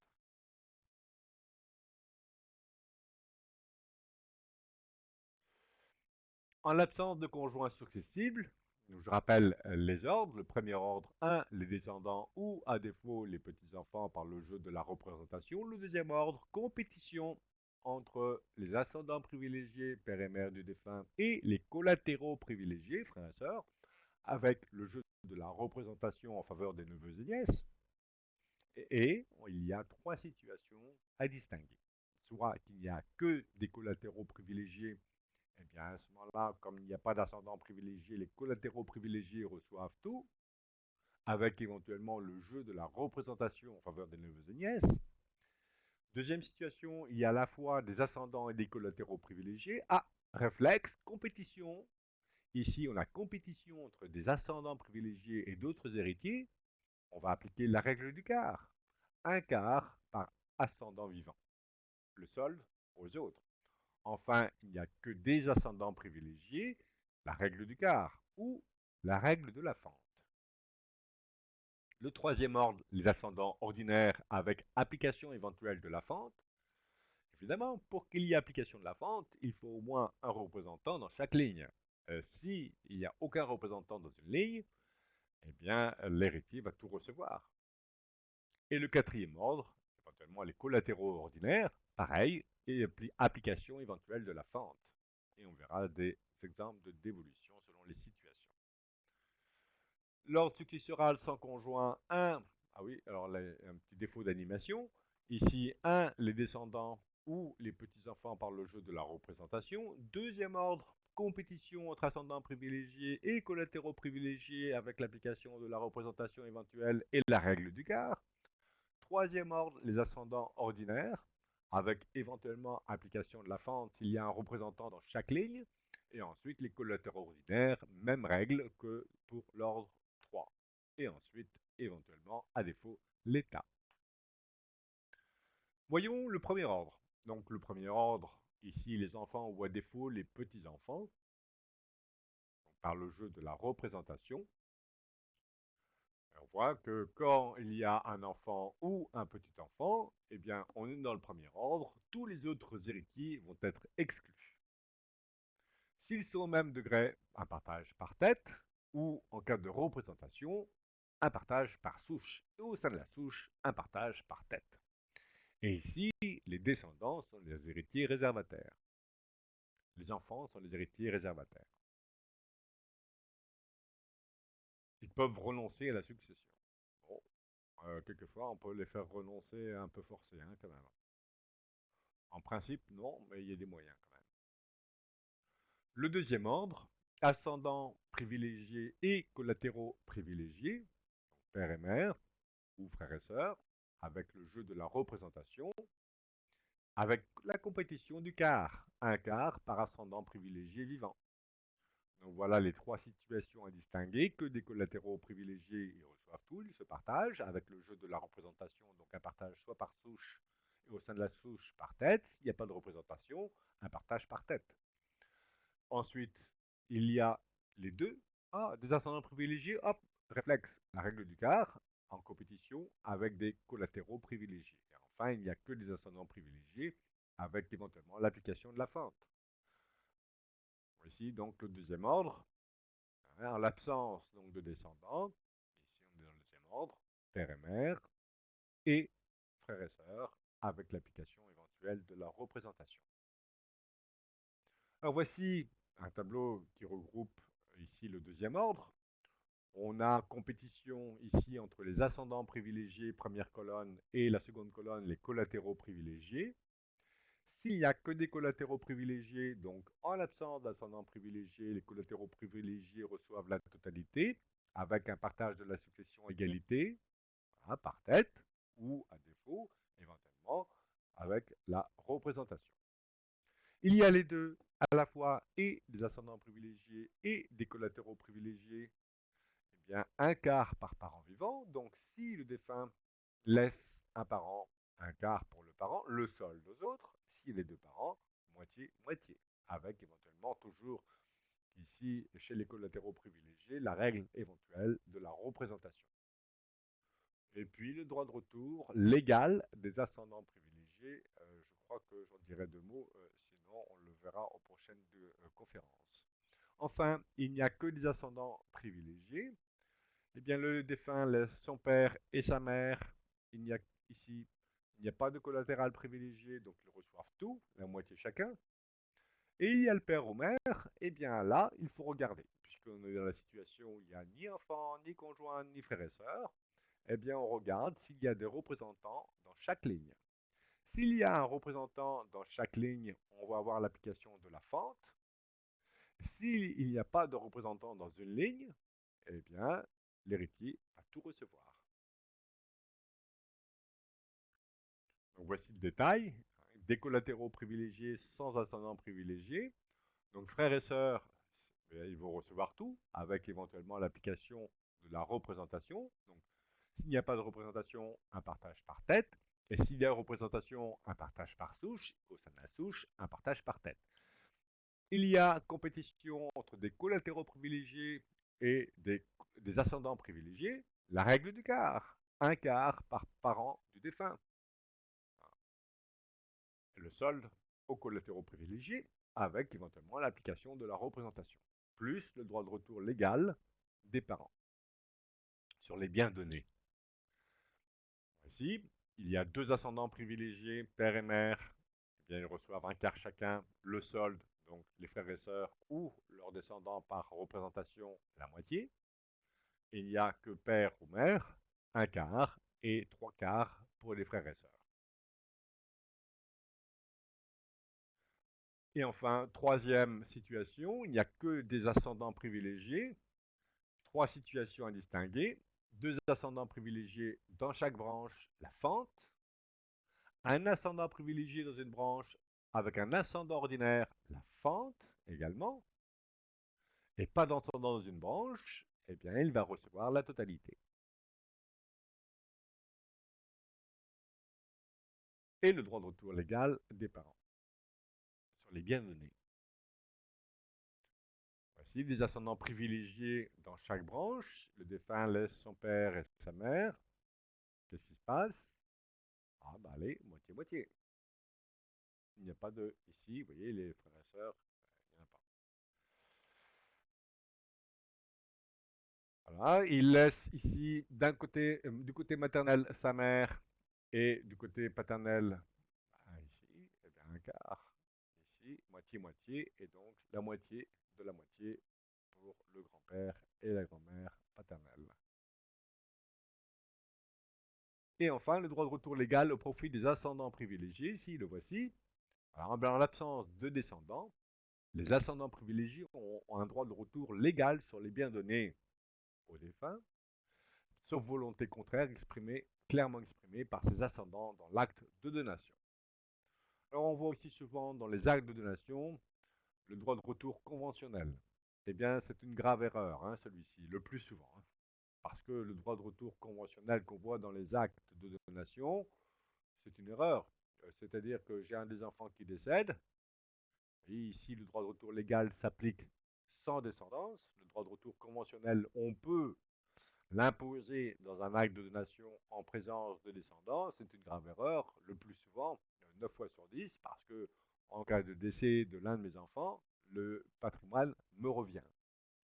En l'absence de conjoint successible, je rappelle les ordres. Le premier ordre, 1, les descendants ou, à défaut, les petits-enfants par le jeu de la représentation. Le deuxième ordre, compétition entre les ascendants privilégiés, père et mère du défunt, et les collatéraux privilégiés, frères et sœurs, avec le jeu de la représentation en faveur des neveux et nièces. Et il y a trois situations à distinguer. Soit qu'il n'y a que des collatéraux privilégiés, eh bien à ce moment-là, comme il n'y a pas d'ascendant privilégié, les collatéraux privilégiés reçoivent tout, avec éventuellement le jeu de la représentation en faveur des neveux et nièces. Deuxième situation, il y a à la fois des ascendants et des collatéraux privilégiés. Ah, réflexe, compétition. Ici, on a compétition entre des ascendants privilégiés et d'autres héritiers. On va appliquer la règle du quart. Un quart par ascendant vivant. Le solde aux autres. Enfin, il n'y a que des ascendants privilégiés, la règle du quart ou la règle de la fente. Le troisième ordre, les ascendants ordinaires avec application éventuelle de la fente. Évidemment, pour qu'il y ait application de la fente, il faut au moins un représentant dans chaque ligne. S'il n'y a aucun représentant dans une ligne, eh bien, l'héritier va tout recevoir. Et le quatrième ordre, éventuellement les collatéraux ordinaires, pareil, et application éventuelle de la fente. Et on verra des exemples de dévolution selon les situations. L'ordre successoral sans conjoint, 1. Ah oui, alors là, un petit défaut d'animation. Ici, 1, les descendants ou les petits-enfants par le jeu de la représentation. Deuxième ordre, compétition entre ascendants privilégiés et collatéraux privilégiés avec l'application de la représentation éventuelle et la règle du quart. Troisième ordre, les ascendants ordinaires, avec éventuellement application de la fente s'il y a un représentant dans chaque ligne. Et ensuite, les collatéraux ordinaires, même règle que pour l'ordre 3. Et ensuite, éventuellement, à défaut, l'état. Voyons le premier ordre. Donc le premier ordre, ici les enfants ou à défaut les petits-enfants, par le jeu de la représentation. On voit que quand il y a un enfant ou un petit enfant, eh bien, on est dans le premier ordre, tous les autres héritiers vont être exclus. S'ils sont au même degré, un partage par tête, ou en cas de représentation, un partage par souche, et au sein de la souche, un partage par tête. Et ici, les descendants sont les héritiers réservataires. Les enfants sont les héritiers réservataires. Ils peuvent renoncer à la succession. Bon, quelquefois, on peut les faire renoncer un peu forcés, hein, quand même. En principe, non, mais il y a des moyens quand même. Le deuxième ordre, ascendant privilégié et collatéraux privilégiés, donc père et mère, ou frères et sœurs, avec le jeu de la représentation, avec la compétition du quart, un quart par ascendant privilégié vivant. Donc voilà les trois situations à distinguer, que des collatéraux privilégiés, ils reçoivent tout, ils se partagent, avec le jeu de la représentation, donc un partage soit par souche, et au sein de la souche par tête, s'il n'y a pas de représentation, un partage par tête. Ensuite, il y a les deux. Ah, des ascendants privilégiés, hop, réflexe, la règle du quart, en compétition avec des collatéraux privilégiés. Et enfin, il n'y a que des ascendants privilégiés avec éventuellement l'application de la fente. Ici, donc, le deuxième ordre, hein, en l'absence donc de descendants, ici on est dans le deuxième ordre, père et mère, et frères et sœurs, avec l'application éventuelle de la représentation. Alors voici un tableau qui regroupe ici le deuxième ordre. On a compétition ici entre les ascendants privilégiés, première colonne, et la seconde colonne, les collatéraux privilégiés. S'il n'y a que des collatéraux privilégiés, donc en l'absence d'ascendant privilégié, les collatéraux privilégiés reçoivent la totalité avec un partage de la succession égalité, voilà, par tête, ou à défaut, éventuellement, avec la représentation. Il y a les deux, à la fois et des ascendants privilégiés et des collatéraux privilégiés, eh bien, un quart par parent vivant. Donc, si le défunt laisse un parent, un quart pour le parent, le solde aux autres. Si les deux parents, moitié-moitié. Avec éventuellement toujours, ici, chez les collatéraux privilégiés, la règle éventuelle de la représentation. Et puis, le droit de retour légal des ascendants privilégiés. Je crois que j'en dirai deux mots, sinon on le verra aux prochaines conférences. Enfin, il n'y a que des ascendants privilégiés. Eh bien, le défunt laisse son père et sa mère. Il n'y a ici, il n'y a pas de collatéral privilégié, donc ils reçoivent tout, la moitié chacun. Et il y a le père ou mère. Eh bien là, il faut regarder, puisqu'on est dans la situation où il n'y a ni enfant, ni conjoint, ni frère et sœur. Eh bien, on regarde s'il y a des représentants dans chaque ligne. S'il y a un représentant dans chaque ligne, on va avoir l'application de la fente. S'il n'y a pas de représentant dans une ligne, eh bien, l'héritier va tout recevoir. Donc voici le détail. Des collatéraux privilégiés sans ascendant privilégié. Donc frères et sœurs, ils vont recevoir tout, avec éventuellement l'application de la représentation. Donc s'il n'y a pas de représentation, un partage par tête. Et s'il y a une représentation, un partage par souche. Au sein de la souche, un partage par tête. Il y a compétition entre des collatéraux privilégiés et des ascendants privilégiés. La règle du quart. Un quart par parent du défunt. Le solde aux collatéraux privilégiés avec éventuellement l'application de la représentation, plus le droit de retour légal des parents sur les biens donnés. Ici, il y a deux ascendants privilégiés, père et mère. Eh bien, ils reçoivent un quart chacun, le solde, donc les frères et sœurs ou leurs descendants par représentation, la moitié. Et il n'y a que père ou mère, un quart et trois quarts pour les frères et sœurs. Et enfin, troisième situation, il n'y a que des ascendants privilégiés, trois situations à distinguer, deux ascendants privilégiés dans chaque branche, la fente, un ascendant privilégié dans une branche avec un ascendant ordinaire, la fente également, et pas d'ascendant dans une branche, eh bien il va recevoir la totalité. Et le droit de retour légal des parents sur les biens donnés. Voici des ascendants privilégiés dans chaque branche. Le défunt laisse son père et sa mère. Qu'est-ce qui se passe? Ah bah allez, moitié-moitié. Il n'y a pas de... Ici, vous voyez, les frères et sœurs, il n'y en a pas. Voilà, il laisse ici, d'un côté, du côté maternel, sa mère, et du côté paternel, ici, eh bien, un quart. Ici, moitié-moitié, et donc la moitié de la moitié pour le grand-père et la grand-mère paternelle. Et enfin, le droit de retour légal au profit des ascendants privilégiés, ici, le voici. Alors, en l'absence de descendants, les ascendants privilégiés ont un droit de retour légal sur les biens donnés aux défunts, sauf volonté contraire clairement exprimée par ses ascendants dans l'acte de donation. Alors, on voit aussi souvent dans les actes de donation le droit de retour conventionnel. Eh bien, c'est une grave erreur, hein, celui-ci, le plus souvent. Hein, parce que le droit de retour conventionnel qu'on voit dans les actes de donation, c'est une erreur. C'est-à-dire que j'ai un des enfants qui décède, et ici le droit de retour légal s'applique sans descendance. Le droit de retour conventionnel, on peut l'imposer dans un acte de donation en présence de descendants. C'est une grave erreur, le plus souvent, 9 fois sur 10, parce que en cas de décès de l'un de mes enfants, le patrimoine me revient.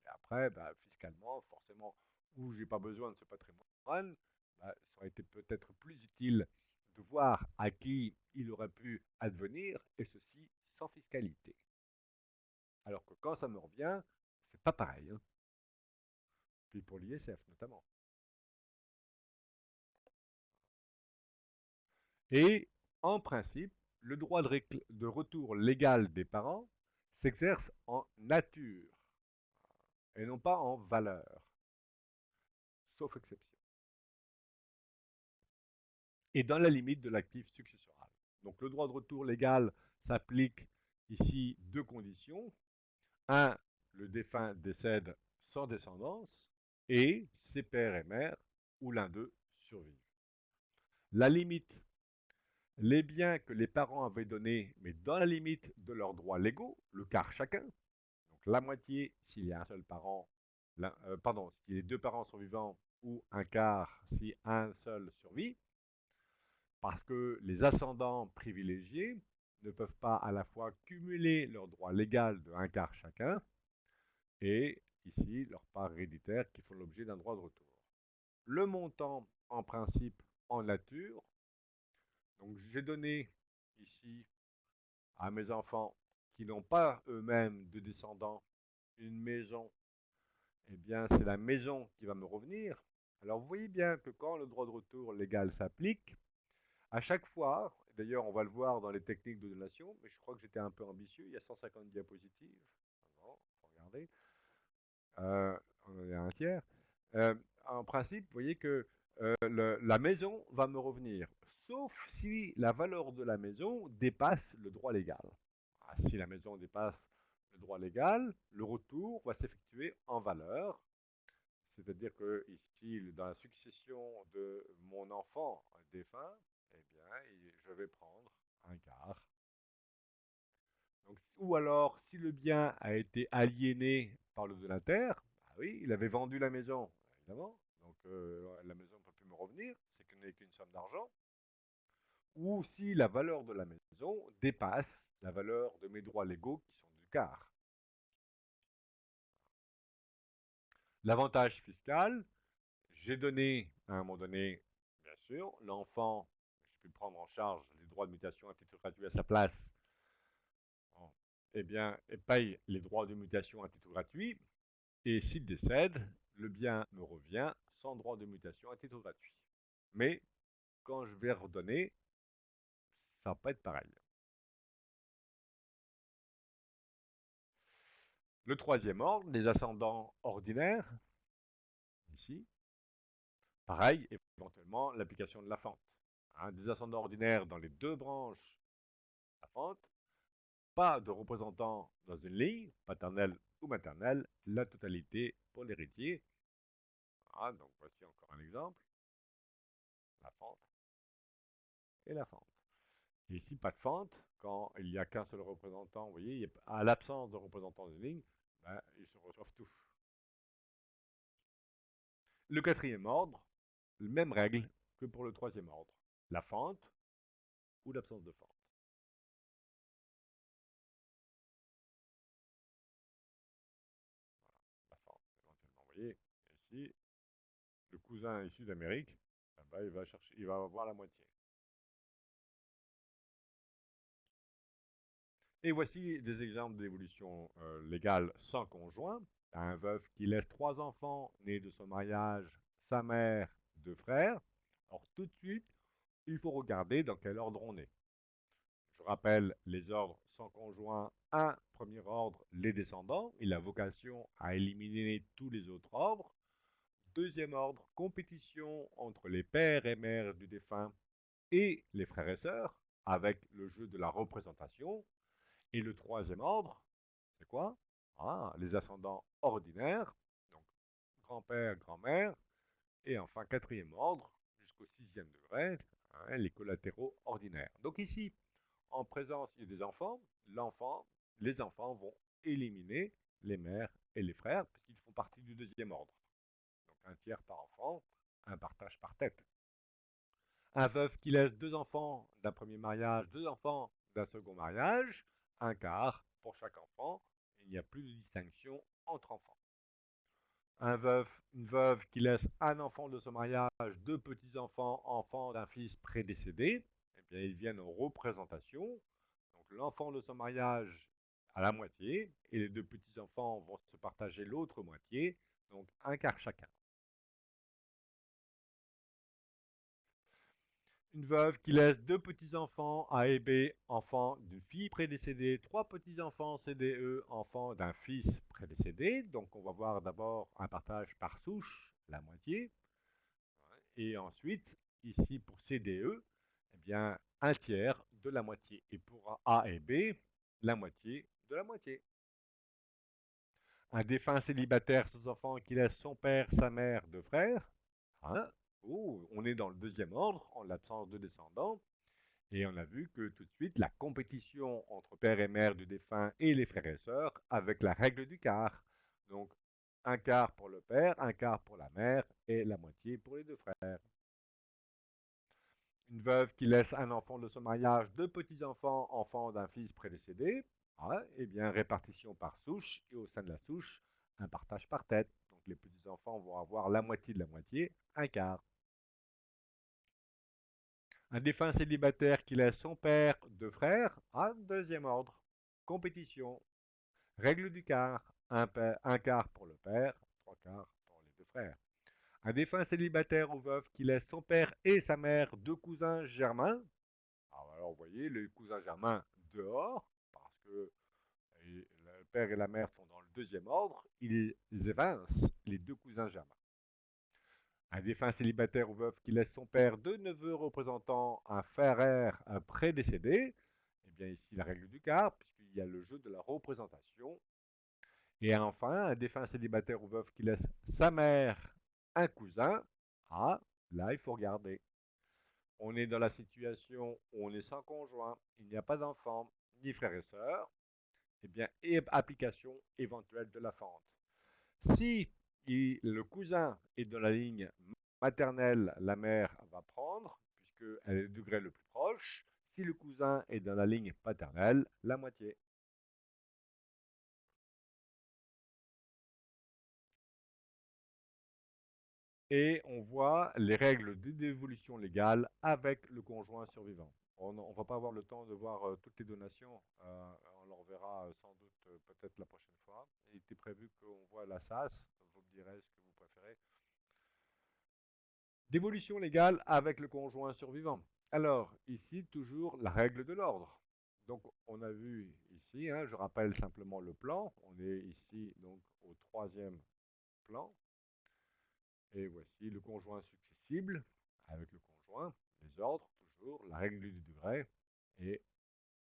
Et après, bah, fiscalement, forcément, où j'ai pas besoin de ce patrimoine, bah, ça aurait été peut-être plus utile de voir à qui il aurait pu advenir, et ceci sans fiscalité. Alors que quand ça me revient, c'est pas pareil. Hein. Puis pour l'ISF notamment. Et en principe, le droit de retour légal des parents s'exerce en nature et non pas en valeur, sauf exception, et dans la limite de l'actif successoral. Donc le droit de retour légal s'applique ici deux conditions. Un, le défunt décède sans descendance et ses pères et mères ou l'un d'eux survivent. La limite, les biens que les parents avaient donnés, mais dans la limite de leurs droits légaux, le quart chacun, donc la moitié s'il y a un seul parent, si les deux parents sont vivants, ou un quart si un seul survit, parce que les ascendants privilégiés ne peuvent pas à la fois cumuler leurs droits légaux de un quart chacun et ici leur part héréditaire qui font l'objet d'un droit de retour. Le montant en principe en nature, donc j'ai donné ici à mes enfants qui n'ont pas eux-mêmes de descendants une maison, eh bien c'est la maison qui va me revenir. Alors vous voyez bien que quand le droit de retour légal s'applique, à chaque fois, d'ailleurs on va le voir dans les techniques de donation, mais je crois que j'étais un peu ambitieux, il y a 150 diapositives, bon, faut regarder, on est à un tiers. En principe, vous voyez que la maison va me revenir, sauf si la valeur de la maison dépasse le droit légal. Si la maison dépasse le droit légal, le retour va s'effectuer en valeur, c'est-à-dire que ici, dans la succession de mon enfant défunt, eh bien, je vais prendre un quart. Donc, ou alors, si le bien a été aliéné par le donataire, bah oui, il avait vendu la maison, évidemment, donc la maison ne peut plus me revenir, c'est que n'est qu'une somme d'argent. Ou si la valeur de la maison dépasse la valeur de mes droits légaux qui sont du quart. L'avantage fiscal, j'ai donné à un moment donné, bien sûr, l'enfant, j'ai pu prendre en charge les droits de mutation à titre gratuit à sa place, bon, eh bien, il paye les droits de mutation à titre gratuit, et s'il décède, le bien me revient sans droit de mutation à titre gratuit. Mais quand je vais redonner, ça ne va pas être pareil. Le troisième ordre, les ascendants ordinaires, ici, pareil, éventuellement l'application de la fente. Des ascendants ordinaires dans les deux branches de la fente, pas de représentants dans une ligne, paternelle ou maternelle, la totalité pour l'héritier. Donc voici encore un exemple, la fente et la fente. Et ici, pas de fente, quand il n'y a qu'un seul représentant, vous voyez, à l'absence de représentant d'une ligne, ben, ils se reçoivent tous. Le quatrième ordre, même règle que pour le troisième ordre, la fente ou l'absence de fente. La fente, éventuellement, vous voyez, ici, le cousin issu d'Amérique, il va chercher, il va avoir la moitié. Et voici des exemples d'évolution légale sans conjoint. Un veuf qui laisse 3 enfants nés de son mariage, sa mère, 2 frères. Alors tout de suite, il faut regarder dans quel ordre on est. Je rappelle les ordres sans conjoint. 1, premier ordre, les descendants. Il a vocation à éliminer tous les autres ordres. Deuxième ordre, compétition entre les pères et mères du défunt et les frères et sœurs, avec le jeu de la représentation. Et le troisième ordre, c'est quoi? Les ascendants ordinaires, donc grand-père, grand-mère, et enfin quatrième ordre, jusqu'au 6e degré, les collatéraux ordinaires. Donc ici, en présence des enfants, les enfants vont éliminer les mères et les frères, puisqu'ils font partie du deuxième ordre. Donc un tiers par enfant, un partage par tête. Un veuf qui laisse 2 enfants d'un premier mariage, 2 enfants d'un second mariage, un quart pour chaque enfant. Il n'y a plus de distinction entre enfants. Une veuve qui laisse un enfant de son mariage, 2 petits-enfants, enfants d'un fils prédécédé, eh bien, ils viennent en représentation. Donc l'enfant de son mariage à la moitié, et les 2 petits-enfants vont se partager l'autre moitié, donc un quart chacun. Une veuve qui laisse deux petits-enfants A et B, enfants d'une fille prédécédée, trois petits-enfants CDE, enfants d'un fils prédécédé. Donc on va voir d'abord un partage par souche, la moitié. Et ensuite, ici pour CDE, eh bien, un tiers de la moitié. Et pour A et B, la moitié de la moitié. Un défunt célibataire sans enfant qui laisse son père, sa mère, deux frères. Hein. Oh, on est dans le deuxième ordre, en l'absence de descendants. Et on a vu que tout de suite, la compétition entre père et mère du défunt et les frères et sœurs avec la règle du quart. Donc, un quart pour le père, un quart pour la mère et la moitié pour les deux frères. Une veuve qui laisse un enfant de son mariage, deux petits-enfants, enfants d'un fils prédécédé. Eh bien, répartition par souche et au sein de la souche, un partage par tête. Donc, les petits-enfants vont avoir la moitié de la moitié, un quart. Un défunt célibataire qui laisse son père, deux frères, deuxième ordre. Compétition. Règle du quart. Un quart pour le père, trois quarts pour les deux frères. Un défunt célibataire ou veuf qui laisse son père et sa mère, deux cousins germains. Alors vous voyez, les cousins germains dehors, parce que le père et la mère sont dans le deuxième ordre, ils évincent les deux cousins germains. Un défunt célibataire ou veuf qui laisse son père, deux neveux représentant un frère prédécédé, eh bien ici la règle du quart, puisqu'il y a le jeu de la représentation. Et enfin, un défunt célibataire ou veuf qui laisse sa mère, un cousin, là il faut regarder. On est dans la situation où on est sans conjoint, il n'y a pas d'enfant, ni frères et sœurs, eh bien, application éventuelle de la fente. Si le cousin est dans la ligne maternelle, la mère va prendre, puisqu'elle est le degré le plus proche. Si le cousin est dans la ligne paternelle, la moitié. Et on voit les règles de dévolution légale avec le conjoint survivant. On ne va pas avoir le temps de voir toutes les donations. On le reverra sans doute peut-être la prochaine fois. Il était prévu qu'on voit la SAS. Vous me direz ce que vous préférez. Dévolution légale avec le conjoint survivant. Alors, ici, toujours la règle de l'ordre. Donc, on a vu ici, je rappelle simplement le plan. On est ici, donc, au troisième plan. Et voici le conjoint successible avec le conjoint, les ordres, toujours, la règle du degré. Et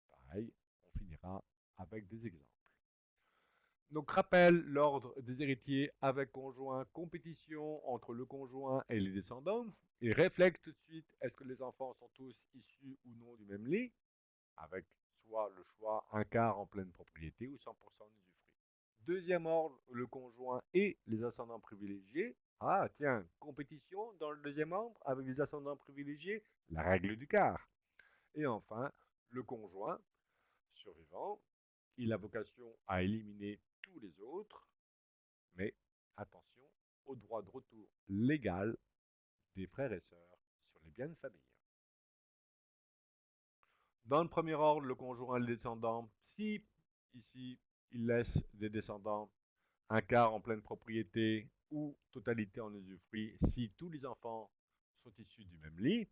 pareil, on finira avec des exemples. Donc, rappel, l'ordre des héritiers avec conjoint, compétition entre le conjoint et les descendants. Et réflexe tout de suite, est-ce que les enfants sont tous issus ou non du même lit, avec soit le choix un quart en pleine propriété ou 100% d'usufruit. Deuxième ordre, le conjoint et les ascendants privilégiés. Tiens, compétition dans le deuxième ordre avec les ascendants privilégiés, la règle du quart. Et enfin, le conjoint survivant, il a vocation à éliminer tous les autres, mais attention au droit de retour légal des frères et sœurs sur les biens de famille. Dans le premier ordre, le conjoint et les descendants, si ici il laisse des descendants un quart en pleine propriété ou totalité en usufruit, si tous les enfants sont issus du même lit,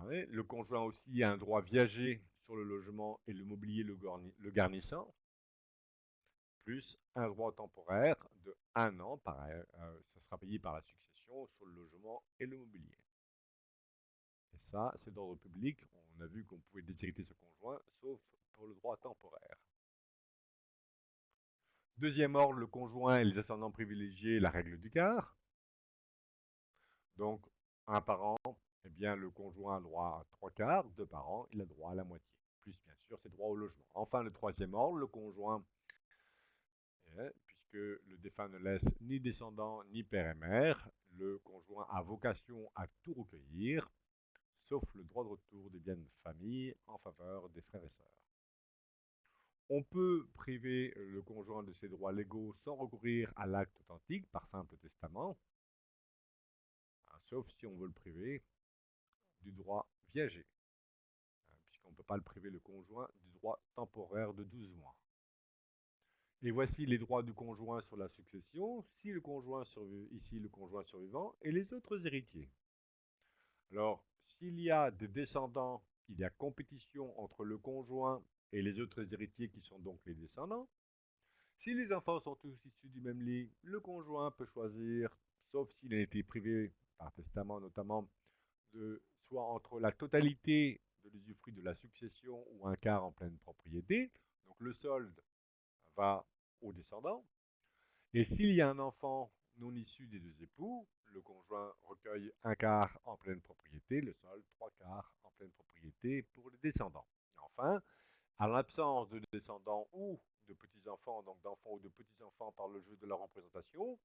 le conjoint aussi a un droit viager sur le logement et le mobilier le garnissant, plus un droit temporaire de 1 an, ça sera payé par la succession sur le logement et le mobilier. Et ça, c'est d'ordre public. On a vu qu'on pouvait déshériter ce conjoint, sauf pour le droit temporaire. Deuxième ordre, le conjoint et les ascendants privilégiés, la règle du quart. Donc, un parent, eh bien, le conjoint a droit à 3 quarts, deux parents, il a droit à la moitié. Plus, bien sûr, ses droits au logement. Enfin, le troisième ordre, le conjoint, puisque le défunt ne laisse ni descendants ni père et mère, le conjoint a vocation à tout recueillir, sauf le droit de retour des biens de famille en faveur des frères et sœurs. On peut priver le conjoint de ses droits légaux sans recourir à l'acte authentique par simple testament, sauf si on veut le priver du droit viager, puisqu'on ne peut pas le priver le conjoint du droit temporaire de 12 mois. Et voici les droits du conjoint sur la succession, ici le conjoint survivant et les autres héritiers. Alors, s'il y a des descendants, il y a compétition entre le conjoint et les autres héritiers qui sont donc les descendants. Si les enfants sont tous issus du même lit, le conjoint peut choisir, sauf s'il a été privé par testament notamment, de soit entre la totalité de l'usufruit de la succession ou un quart en pleine propriété. Donc le solde va aux descendants. Et s'il y a un enfant non issu des deux époux, le conjoint recueille un quart en pleine propriété, le solde trois quarts en pleine propriété pour les descendants. Et enfin, à l'absence de descendants ou de petits-enfants, donc d'enfants ou de petits-enfants par le jeu de la représentation,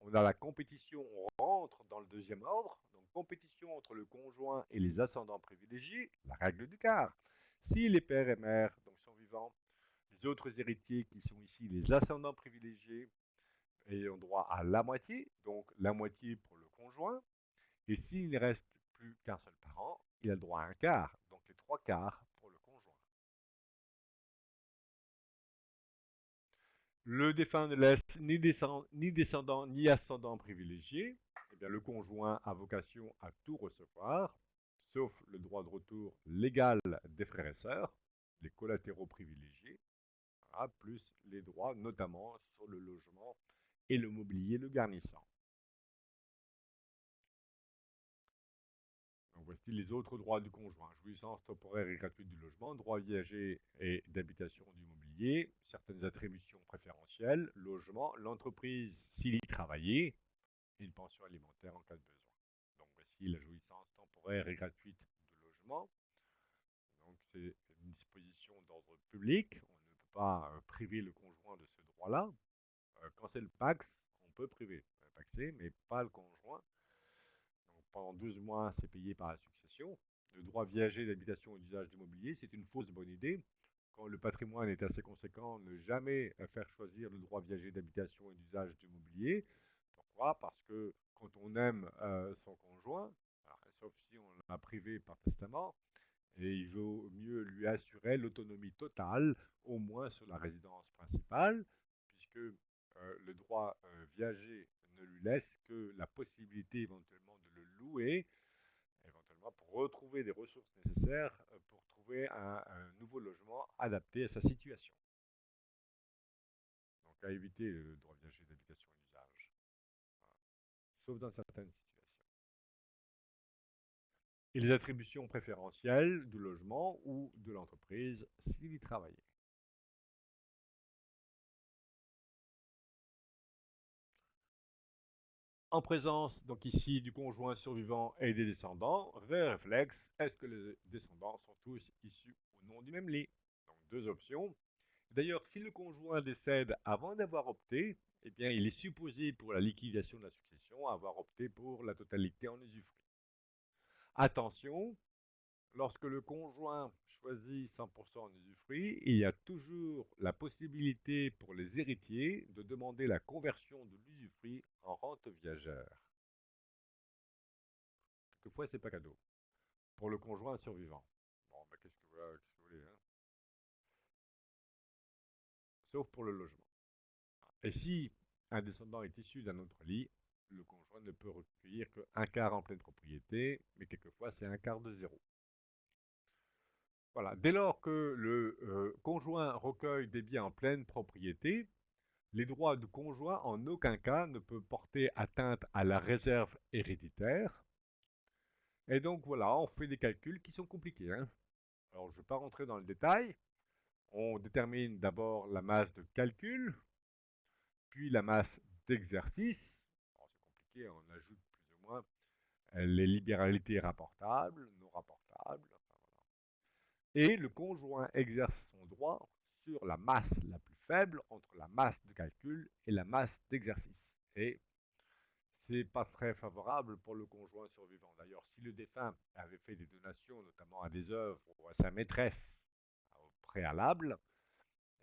on a la compétition, on rentre dans le deuxième ordre, donc compétition entre le conjoint et les ascendants privilégiés, la règle du quart. Si les pères et mères donc, sont vivants, les autres héritiers qui sont ici les ascendants privilégiés ayant droit à la moitié, donc la moitié pour le conjoint, et s'il ne reste plus qu'un seul parent, il a le droit à un quart, donc les trois quarts pour le conjoint. Le défunt ne laisse ni descendant ni ascendant privilégié. Eh bien, le conjoint a vocation à tout recevoir, sauf le droit de retour légal des frères et sœurs, les collatéraux privilégiés, voilà, plus les droits notamment sur le logement et le mobilier le garnissant. Donc voici les autres droits du conjoint. Jouissance temporaire et gratuite du logement, droit viager et d'habitation du mobilier, certaines attributions préférentielles, logement, l'entreprise s'il y travaillait, et une pension alimentaire en cas de besoin. Donc voici la jouissance temporaire et gratuite de logement. Donc c'est une disposition d'ordre public. On ne peut pas priver le conjoint de ce droit-là. Quand c'est le Pax, on peut priver le paxé, mais pas le conjoint. Donc pendant 12 mois, c'est payé par la succession. Le droit viager d'habitation et d'usage du mobilier, c'est une fausse bonne idée. Quand le patrimoine est assez conséquent, ne jamais faire choisir le droit viager d'habitation et d'usage du mobilier. Pourquoi? Parce que quand on aime son conjoint, alors, sauf si on l'a privé par testament, et il vaut mieux lui assurer l'autonomie totale, au moins sur la résidence principale, puisque le droit viager ne lui laisse que la possibilité éventuellement de le louer, éventuellement pour retrouver des ressources nécessaires pour trouver un nouveau logement adapté à sa situation. Donc à éviter le droit viager d'habitation et d'usage, voilà. Sauf dans certaines situations. Et les attributions préférentielles du logement ou de l'entreprise s'il y travaillait. En présence, donc ici, du conjoint survivant et des descendants, réflexe, est-ce que les descendants sont tous issus ou non du même lit? Donc deux options. D'ailleurs, si le conjoint décède avant d'avoir opté, eh bien, il est supposé pour la liquidation de la succession avoir opté pour la totalité en usufruit. Attention, lorsque le conjoint choisit 100% en usufruit, il y a toujours la possibilité pour les héritiers de demander la conversion de l'usufruit en rente viagère. Quelquefois, c'est pas cadeau. Pour le conjoint survivant. Bon, bah, qu'est-ce que vous voulez, hein? Sauf pour le logement. Et si un descendant est issu d'un autre lit, le conjoint ne peut recueillir qu'un quart en pleine propriété, mais quelquefois c'est un quart de zéro. Voilà. Dès lors que le conjoint recueille des biens en pleine propriété, les droits du conjoint en aucun cas ne peuvent porter atteinte à la réserve héréditaire. Et donc voilà, on fait des calculs qui sont compliqués, hein. Alors je ne vais pas rentrer dans le détail. On détermine d'abord la masse de calcul, puis la masse d'exercice. C'est compliqué, on ajoute plus ou moins les libéralités rapportables, non rapportables. Enfin, voilà. Et le conjoint exerce son droit sur la masse la plus faible entre la masse de calcul et la masse d'exercice. Et c'est pas très favorable pour le conjoint survivant. D'ailleurs, si le défunt avait fait des donations, notamment à des œuvres ou à sa maîtresse au préalable,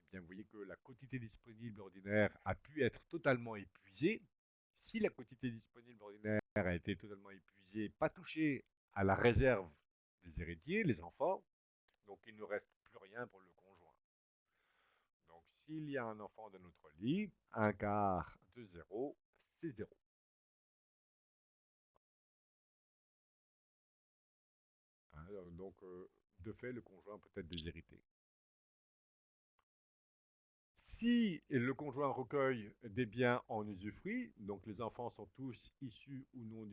eh bien, vous voyez que la quantité disponible ordinaire a pu être totalement épuisée. Si la quantité disponible ordinaire a été totalement épuisée, pas touchée à la réserve des héritiers, les enfants, donc il ne reste plus rien pour le conjoint. Donc s'il y a un enfant de notre lit, un quart de zéro, c'est zéro. Donc, de fait, le conjoint peut être déshérité. Si le conjoint recueille des biens en usufruit, donc les enfants sont tous issus ou non